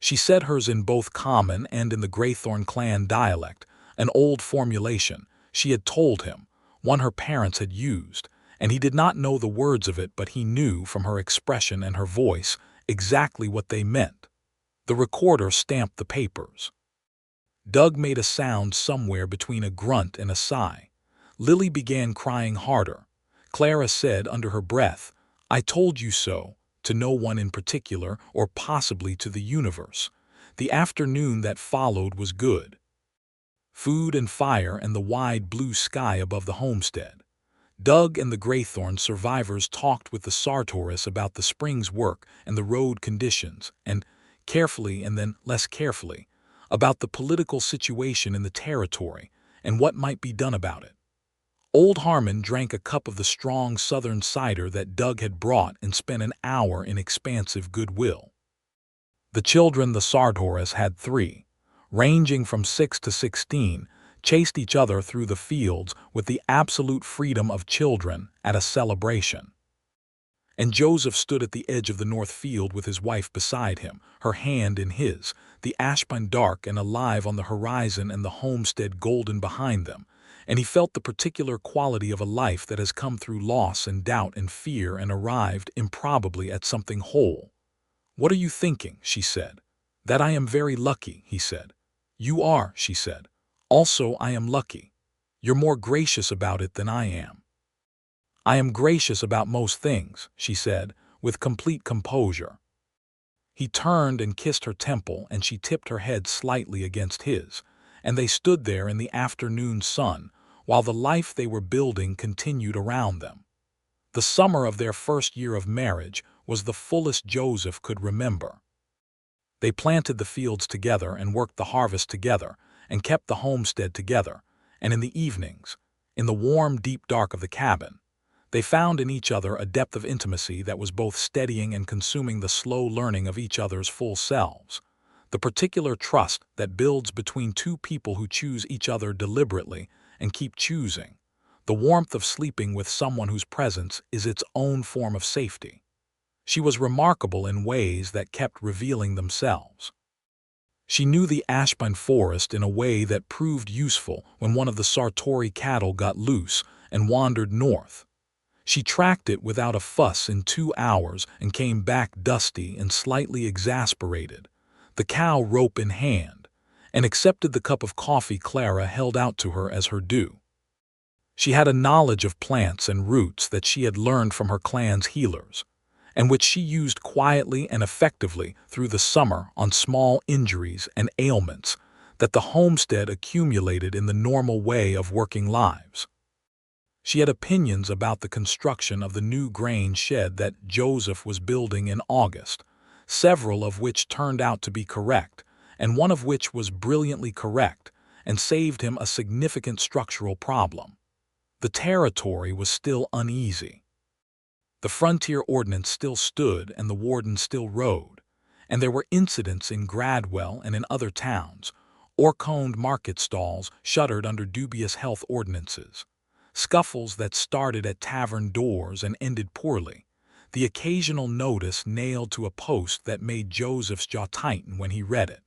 She said hers in both common and in the Greythorn clan dialect, an old formulation she had told him, one her parents had used, and he did not know the words of it, but he knew from her expression and her voice exactly what they meant. The recorder stamped the papers. Doug made a sound somewhere between a grunt and a sigh. Lily began crying harder. Clara said under her breath, "I told you so," to no one in particular, or possibly to the universe. The afternoon that followed was good. Food and fire and the wide blue sky above the homestead. Doug and the Greythorn survivors talked with the Sartoris about the spring's work and the road conditions, and, carefully and then less carefully, about the political situation in the territory and what might be done about it. Old Harmon drank a cup of the strong southern cider that Doug had brought and spent an hour in expansive goodwill. The children the Sartoris had 3, ranging from 6 to 16, chased each other through the fields with the absolute freedom of children at a celebration. And Joseph stood at the edge of the north field with his wife beside him, her hand in his, the ashpine dark and alive on the horizon and the homestead golden behind them, and he felt the particular quality of a life that has come through loss and doubt and fear and arrived improbably at something whole. "What are you thinking?" she said. "That I am very lucky," he said. "You are," she said. "Also I am lucky. You're more gracious about it than I am." "I am gracious about most things," she said, with complete composure. He turned and kissed her temple, and she tipped her head slightly against his, and they stood there in the afternoon sun, while the life they were building continued around them. The summer of their first year of marriage was the fullest Joseph could remember. They planted the fields together and worked the harvest together and kept the homestead together, and in the evenings, in the warm, deep dark of the cabin, they found in each other a depth of intimacy that was both steadying and consuming the slow learning of each other's full selves, the particular trust that builds between two people who choose each other deliberately and keep choosing, the warmth of sleeping with someone whose presence is its own form of safety. She was remarkable in ways that kept revealing themselves. She knew the Ashpine forest in a way that proved useful when one of the Sartori cattle got loose and wandered north. She tracked it without a fuss in 2 hours and came back dusty and slightly exasperated, the cow rope in hand, and accepted the cup of coffee Clara held out to her as her due. She had a knowledge of plants and roots that she had learned from her clan's healers, and which she used quietly and effectively through the summer on small injuries and ailments that the homestead accumulated in the normal way of working lives. She had opinions about the construction of the new grain shed that Joseph was building in August, several of which turned out to be correct, and one of which was brilliantly correct and saved him a significant structural problem. The territory was still uneasy. The Frontier Ordinance still stood and the warden still rode, and there were incidents in Gradwell and in other towns, or-coned market stalls shuttered under dubious health ordinances, scuffles that started at tavern doors and ended poorly, the occasional notice nailed to a post that made Joseph's jaw tighten when he read it.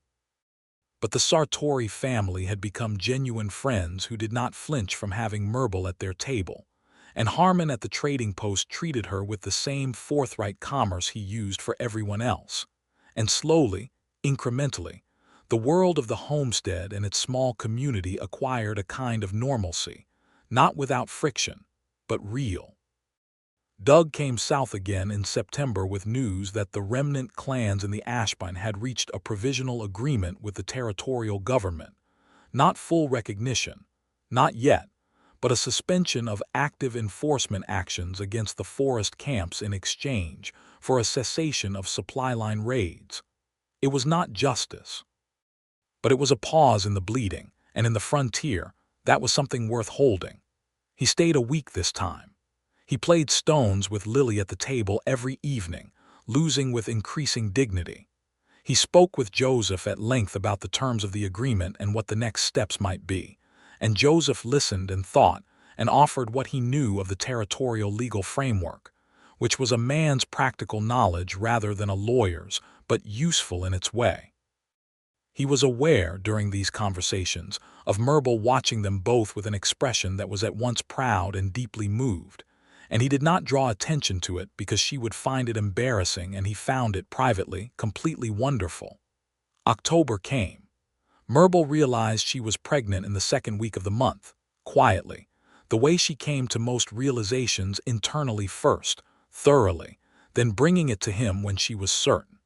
But the Sartori family had become genuine friends who did not flinch from having Murbul at their table, and Harmon at the trading post treated her with the same forthright commerce he used for everyone else. And slowly, incrementally, the world of the homestead and its small community acquired a kind of normalcy, not without friction, but real. Doug came south again in September with news that the remnant clans in the Ashpine had reached a provisional agreement with the territorial government. Not full recognition, not yet, but a suspension of active enforcement actions against the forest camps in exchange for a cessation of supply line raids. It was not justice, but it was a pause in the bleeding, and in the frontier, that was something worth holding. He stayed a week this time. He played stones with Lily at the table every evening, losing with increasing dignity. He spoke with Joseph at length about the terms of the agreement and what the next steps might be, and Joseph listened and thought, and offered what he knew of the territorial legal framework, which was a man's practical knowledge rather than a lawyer's, but useful in its way. He was aware, during these conversations, of Murbul watching them both with an expression that was at once proud and deeply moved, and he did not draw attention to it because she would find it embarrassing, and he found it, privately, completely wonderful. October came. Murbul realized she was pregnant in the second week of the month, quietly, the way she came to most realizations internally first, thoroughly, then bringing it to him when she was certain.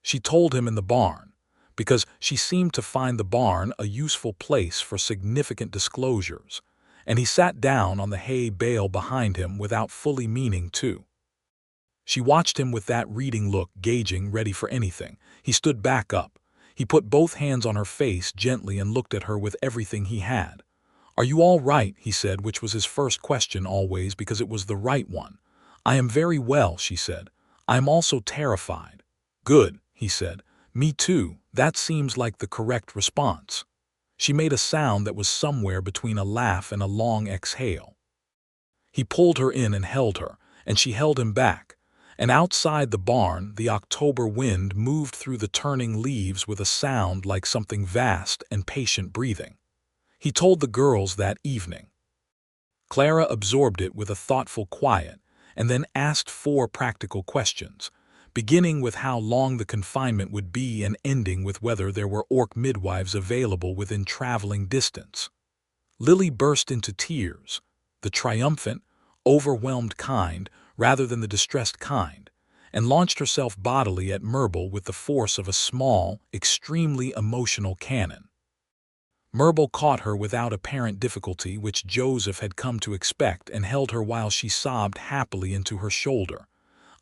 She told him in the barn, because she seemed to find the barn a useful place for significant disclosures, and he sat down on the hay bale behind him without fully meaning to. She watched him with that reading look, gauging, ready for anything. He stood back up. He put both hands on her face gently and looked at her with everything he had. "Are you all right?" he said, which was his first question always because it was the right one. "I am very well," she said. "I am also terrified." "Good," he said. "Me too. That seems like the correct response." She made a sound that was somewhere between a laugh and a long exhale. He pulled her in and held her, and she held him back. And outside the barn, the October wind moved through the turning leaves with a sound like something vast and patient breathing. He told the girls that evening. Clara absorbed it with a thoughtful quiet, and then asked 4 practical questions, beginning with how long the confinement would be and ending with whether there were orc midwives available within traveling distance. Lily burst into tears, the triumphant, overwhelmed kind rather than the distressed kind, and launched herself bodily at Murbul with the force of a small, extremely emotional cannon. Murbul caught her without apparent difficulty, which Joseph had come to expect, and held her while she sobbed happily into her shoulder.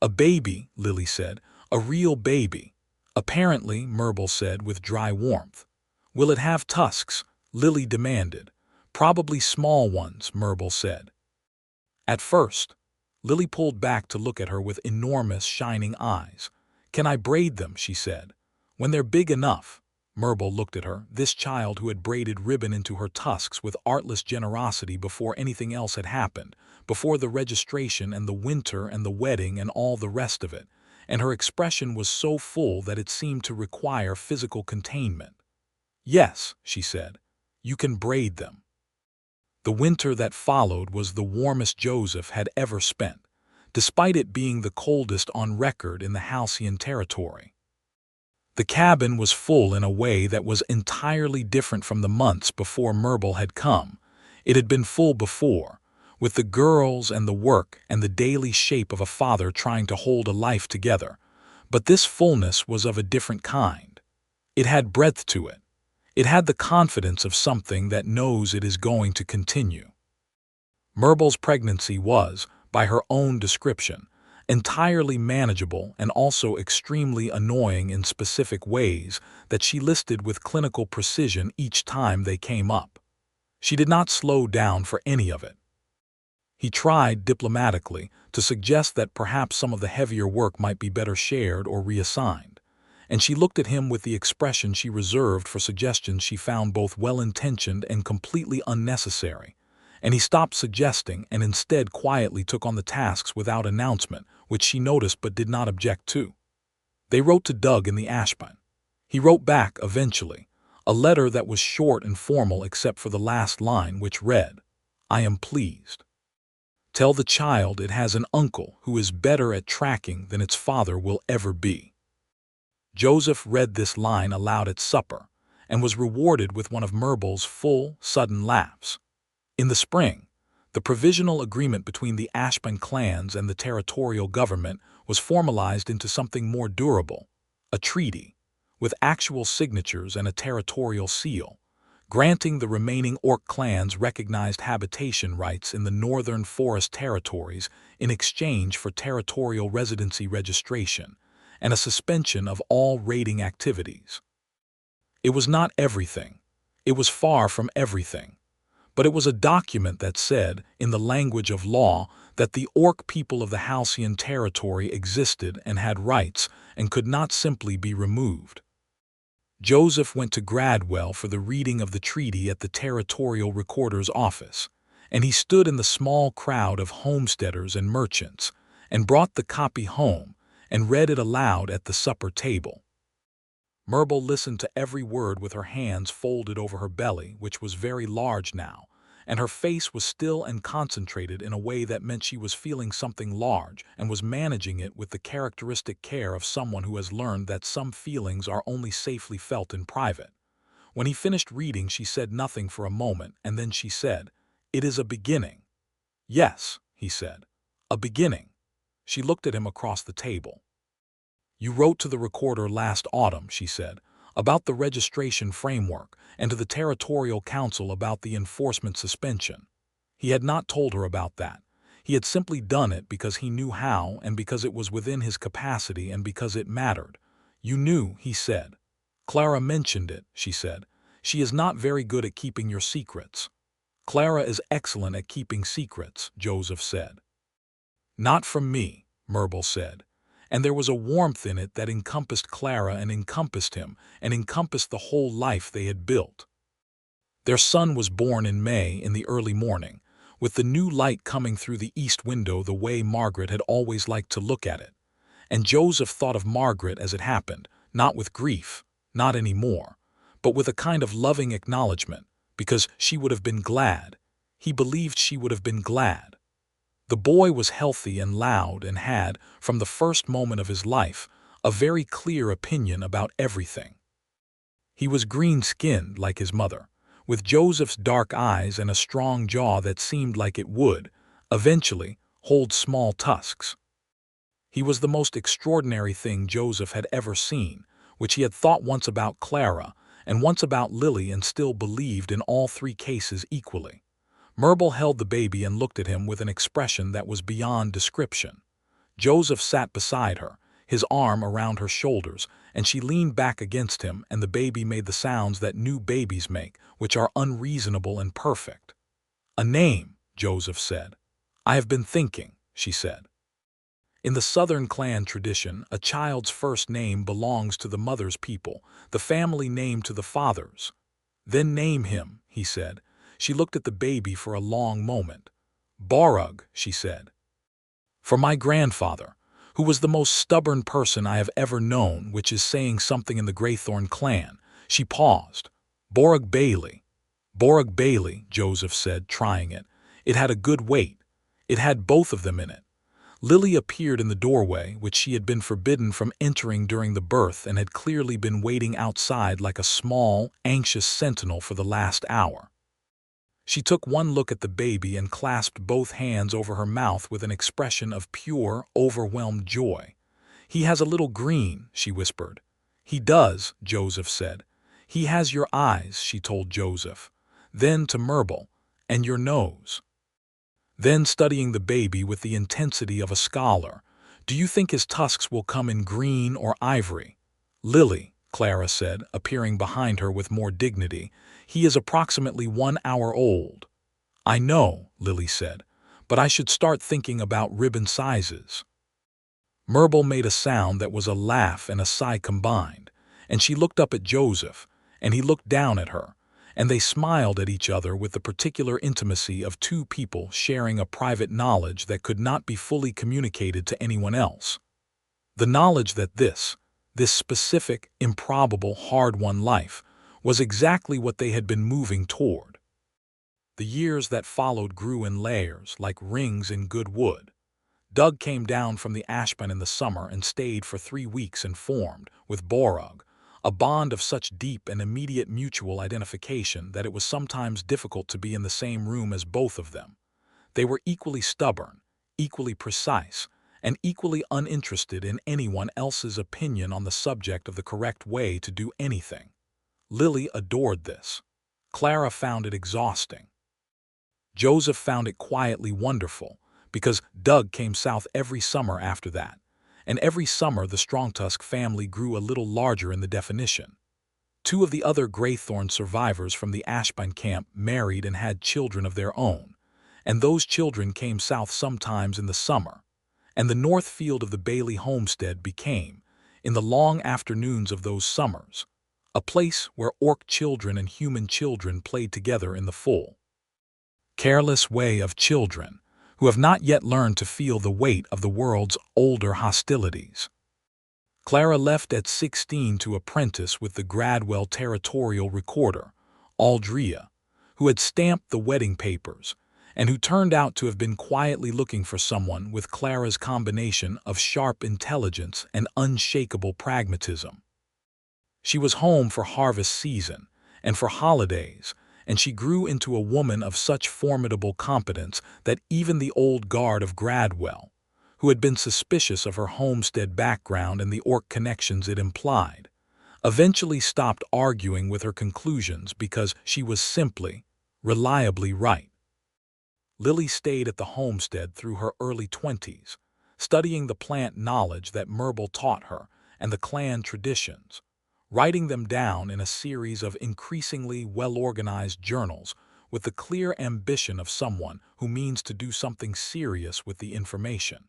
"A baby," Lily said, "a real baby." "Apparently," Murbul said with dry warmth. "Will it have tusks?" Lily demanded. "Probably small ones," Murbul said. At first, Lily pulled back to look at her with enormous, shining eyes. "Can I braid them?" she said. "When they're big enough." Murbul looked at her, this child who had braided ribbon into her tusks with artless generosity before anything else had happened, before the registration and the winter and the wedding and all the rest of it, and her expression was so full that it seemed to require physical containment. "Yes," she said, "you can braid them." The winter that followed was the warmest Joseph had ever spent, despite it being the coldest on record in the Halcyon territory. The cabin was full in a way that was entirely different from the months before Murbul had come. It had been full before, with the girls and the work and the daily shape of a father trying to hold a life together, but this fullness was of a different kind. It had breadth to it. It had the confidence of something that knows it is going to continue. Murbul's pregnancy was, by her own description, entirely manageable and also extremely annoying in specific ways that she listed with clinical precision each time they came up. She did not slow down for any of it. He tried, diplomatically, to suggest that perhaps some of the heavier work might be better shared or reassigned, and she looked at him with the expression she reserved for suggestions she found both well-intentioned and completely unnecessary, and he stopped suggesting and instead quietly took on the tasks without announcement, which she noticed but did not object to. They wrote to Doug in the Ashburn. He wrote back, eventually, a letter that was short and formal except for the last line, which read, "I am pleased. Tell the child it has an uncle who is better at tracking than its father will ever be." Joseph read this line aloud at supper, and was rewarded with one of Murbul's full, sudden laughs. In the spring, the provisional agreement between the Ashburn clans and the territorial government was formalized into something more durable, a treaty, with actual signatures and a territorial seal, granting the remaining orc clans recognized habitation rights in the northern forest territories in exchange for territorial residency registration and a suspension of all raiding activities. It was not everything. It was far from everything. But it was a document that said, in the language of law, that the orc people of the Halcyon territory existed and had rights and could not simply be removed. Joseph went to Gradwell for the reading of the treaty at the territorial recorder's office, and he stood in the small crowd of homesteaders and merchants, and brought the copy home, and read it aloud at the supper table. Murbul listened to every word with her hands folded over her belly, which was very large now, and her face was still and concentrated in a way that meant she was feeling something large and was managing it with the characteristic care of someone who has learned that some feelings are only safely felt in private. When he finished reading, she said nothing for a moment, and then she said, "It is a beginning." "Yes," he said, "a beginning." She looked at him across the table. "You wrote to the recorder last autumn," she said, "about the registration framework, and to the Territorial Council about the enforcement suspension." He had not told her about that. He had simply done it because he knew how, and because it was within his capacity, and because it mattered. "You knew," he said. "Clara mentioned it," she said. "She is not very good at keeping your secrets." "Clara is excellent at keeping secrets," Joseph said. "Not from me," Murbul said. And there was a warmth in it that encompassed Clara and encompassed him and encompassed the whole life they had built. Their son was born in May in the early morning, with the new light coming through the east window the way Margaret had always liked to look at it. And Joseph thought of Margaret as it happened, not with grief, not any more, but with a kind of loving acknowledgement, because she would have been glad. He believed she would have been glad. The boy was healthy and loud and had, from the first moment of his life, a very clear opinion about everything. He was green-skinned like his mother, with Joseph's dark eyes and a strong jaw that seemed like it would, eventually, hold small tusks. He was the most extraordinary thing Joseph had ever seen, which he had thought once about Clara and once about Lily, and still believed in all three cases equally. Murbul held the baby and looked at him with an expression that was beyond description. Joseph sat beside her, his arm around her shoulders, and she leaned back against him, and the baby made the sounds that new babies make, which are unreasonable and perfect. "A name," Joseph said. "I have been thinking," she said. In the Southern clan tradition, a child's first name belongs to the mother's people, the family name to the father's. "Then name him," he said. She looked at the baby for a long moment. "Borug," she said. "For my grandfather, who was the most stubborn person I have ever known, which is saying something in the Greythorn clan." She paused. "Borug Bailey." "Borug Bailey," Joseph said, trying it. It had a good weight. It had both of them in it. Lily appeared in the doorway, which she had been forbidden from entering during the birth, and had clearly been waiting outside like a small, anxious sentinel for the last hour. She took one look at the baby and clasped both hands over her mouth with an expression of pure, overwhelmed joy. "He has a little green," she whispered. "He does," Joseph said. "He has your eyes," she told Joseph. Then to Murbul, "And your nose." Then, studying the baby with the intensity of a scholar, "Do you think his tusks will come in green or ivory?" "Lily," Clara said, appearing behind her with more dignity, "he is approximately 1 hour old." "I know," Lily said, "but I should start thinking about ribbon sizes." Murbul made a sound that was a laugh and a sigh combined, and she looked up at Joseph, and he looked down at her, and they smiled at each other with the particular intimacy of two people sharing a private knowledge that could not be fully communicated to anyone else. The knowledge that this specific, improbable, hard-won life was exactly what they had been moving toward. The years that followed grew in layers, like rings in good wood. Doug came down from the Ashburn in the summer and stayed for 3 weeks and formed, with Borug, a bond of such deep and immediate mutual identification that it was sometimes difficult to be in the same room as both of them. They were equally stubborn, equally precise, and equally uninterested in anyone else's opinion on the subject of the correct way to do anything. Lily adored this. Clara found it exhausting. Joseph found it quietly wonderful, because Doug came south every summer after that, and every summer the Strongtusk family grew a little larger in the definition. 2 of the other Greythorn survivors from the Ashburn camp married and had children of their own, and those children came south sometimes in the summer, and the north field of the Bailey homestead became, in the long afternoons of those summers, a place where orc children and human children played together in the full. careless way of children who have not yet learned to feel the weight of the world's older hostilities. Clara left at 16 to apprentice with the Gradwell territorial recorder, Aldrea, who had stamped the wedding papers, and who turned out to have been quietly looking for someone with Clara's combination of sharp intelligence and unshakable pragmatism. She was home for harvest season and for holidays, and she grew into a woman of such formidable competence that even the old guard of Gradwell, who had been suspicious of her homestead background and the Orc connections it implied, eventually stopped arguing with her conclusions because she was simply, reliably right. Lily stayed at the homestead through her early 20s, studying the plant knowledge that Murbul taught her and the clan traditions, writing them down in a series of increasingly well-organized journals with the clear ambition of someone who means to do something serious with the information.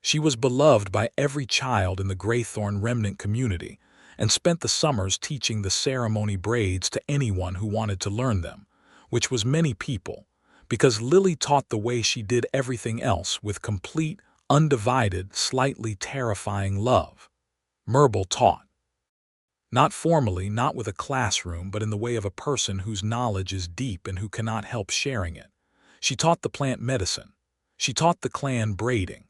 She was beloved by every child in the Greythorn remnant community and spent the summers teaching the ceremony braids to anyone who wanted to learn them, which was many people, because Lily taught the way she did everything else with complete, undivided, slightly terrifying love. Murbul taught. Not formally, not with a classroom, but in the way of a person whose knowledge is deep and who cannot help sharing it. She taught the plant medicine. She taught the clan braiding.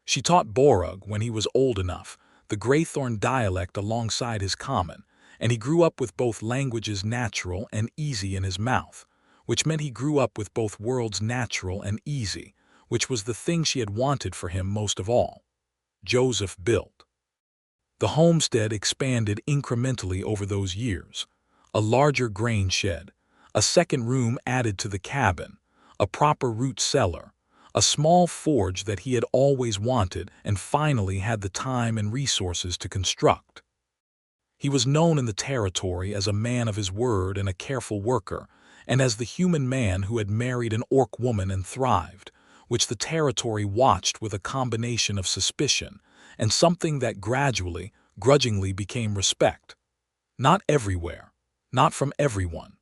She taught Borug, when he was old enough, the Greythorn dialect alongside his common, and he grew up with both languages natural and easy in his mouth, which meant he grew up with both worlds natural and easy, which was the thing she had wanted for him most of all. Joseph built. The homestead expanded incrementally over those years. A larger grain shed, a second room added to the cabin, a proper root cellar, a small forge that he had always wanted and finally had the time and resources to construct. He was known in the territory as a man of his word and a careful worker, and as the human man who had married an Orc woman and thrived, which the territory watched with a combination of suspicion and something that gradually, grudgingly became respect. Not everywhere, not from everyone.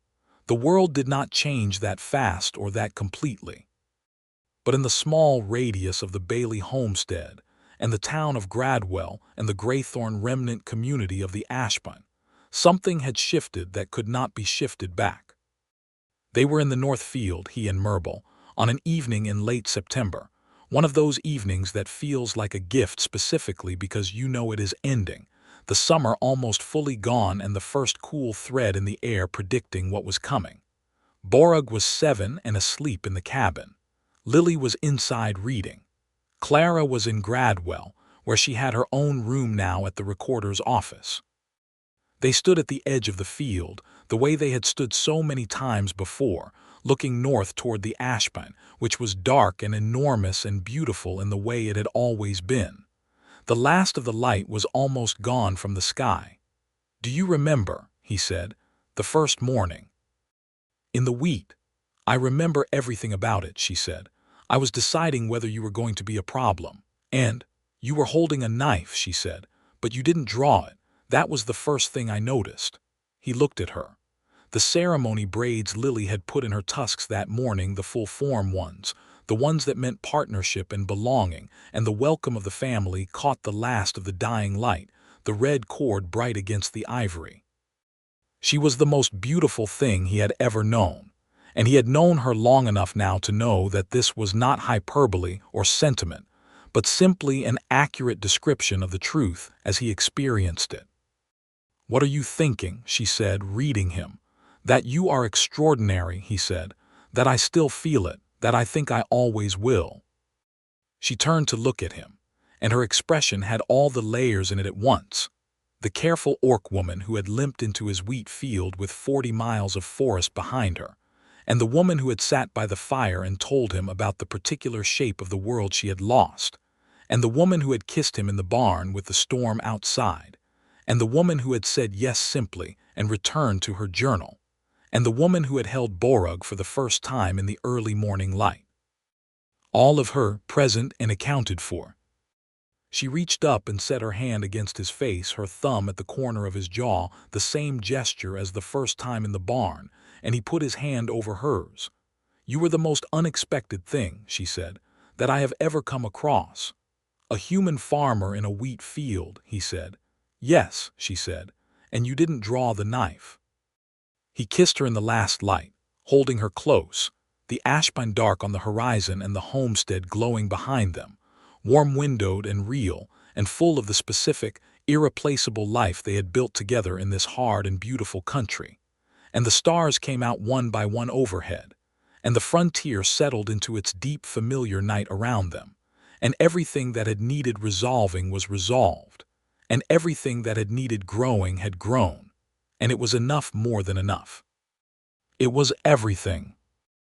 The world did not change that fast or that completely. But in the small radius of the Bailey homestead, and the town of Gradwell and the Greythorn remnant community of the Ashburn, something had shifted that could not be shifted back. They were in the North Field, he and Murbul, on an evening in late September, one of those evenings that feels like a gift specifically because you know it is ending, the summer almost fully gone and the first cool thread in the air predicting what was coming. Borug was 7 and asleep in the cabin. Lily was inside reading. Clara was in Gradwell, where she had her own room now at the recorder's office. They stood at the edge of the field, the way they had stood so many times before, looking north toward the Ashburn, which was dark and enormous and beautiful in the way it had always been. The last of the light was almost gone from the sky. "Do you remember," he said, "the first morning?" "In the wheat. I remember everything about it," she said. "I was deciding whether you were going to be a problem. And you were holding a knife," she said, "but you didn't draw it. That was the first thing I noticed." He looked at her. The ceremony braids Lily had put in her tusks that morning, the full-form ones, the ones that meant partnership and belonging, and the welcome of the family, caught the last of the dying light, the red cord bright against the ivory. She was the most beautiful thing he had ever known, and he had known her long enough now to know that this was not hyperbole or sentiment, but simply an accurate description of the truth as he experienced it. "What are you thinking?" she said, reading him. "That you are extraordinary," he said, "that I still feel it, that I think I always will." She turned to look at him, and her expression had all the layers in it at once. The careful Orc woman who had limped into his wheat field with 40 miles of forest behind her, and the woman who had sat by the fire and told him about the particular shape of the world she had lost, and the woman who had kissed him in the barn with the storm outside, and the woman who had said yes simply and returned to her journal, and the woman who had held Borug for the first time in the early morning light. All of her present and accounted for. She reached up and set her hand against his face, her thumb at the corner of his jaw, the same gesture as the first time in the barn, and he put his hand over hers. "You were the most unexpected thing," she said, "that I have ever come across." "A human farmer in a wheat field," he said. "Yes," she said, "and you didn't draw the knife." He kissed her in the last light, holding her close, the ashpine dark on the horizon and the homestead glowing behind them, warm-windowed and real, and full of the specific, irreplaceable life they had built together in this hard and beautiful country. And the stars came out one by one overhead, and the frontier settled into its deep, familiar night around them, and everything that had needed resolving was resolved, and everything that had needed growing had grown, and it was enough, more than enough. It was everything.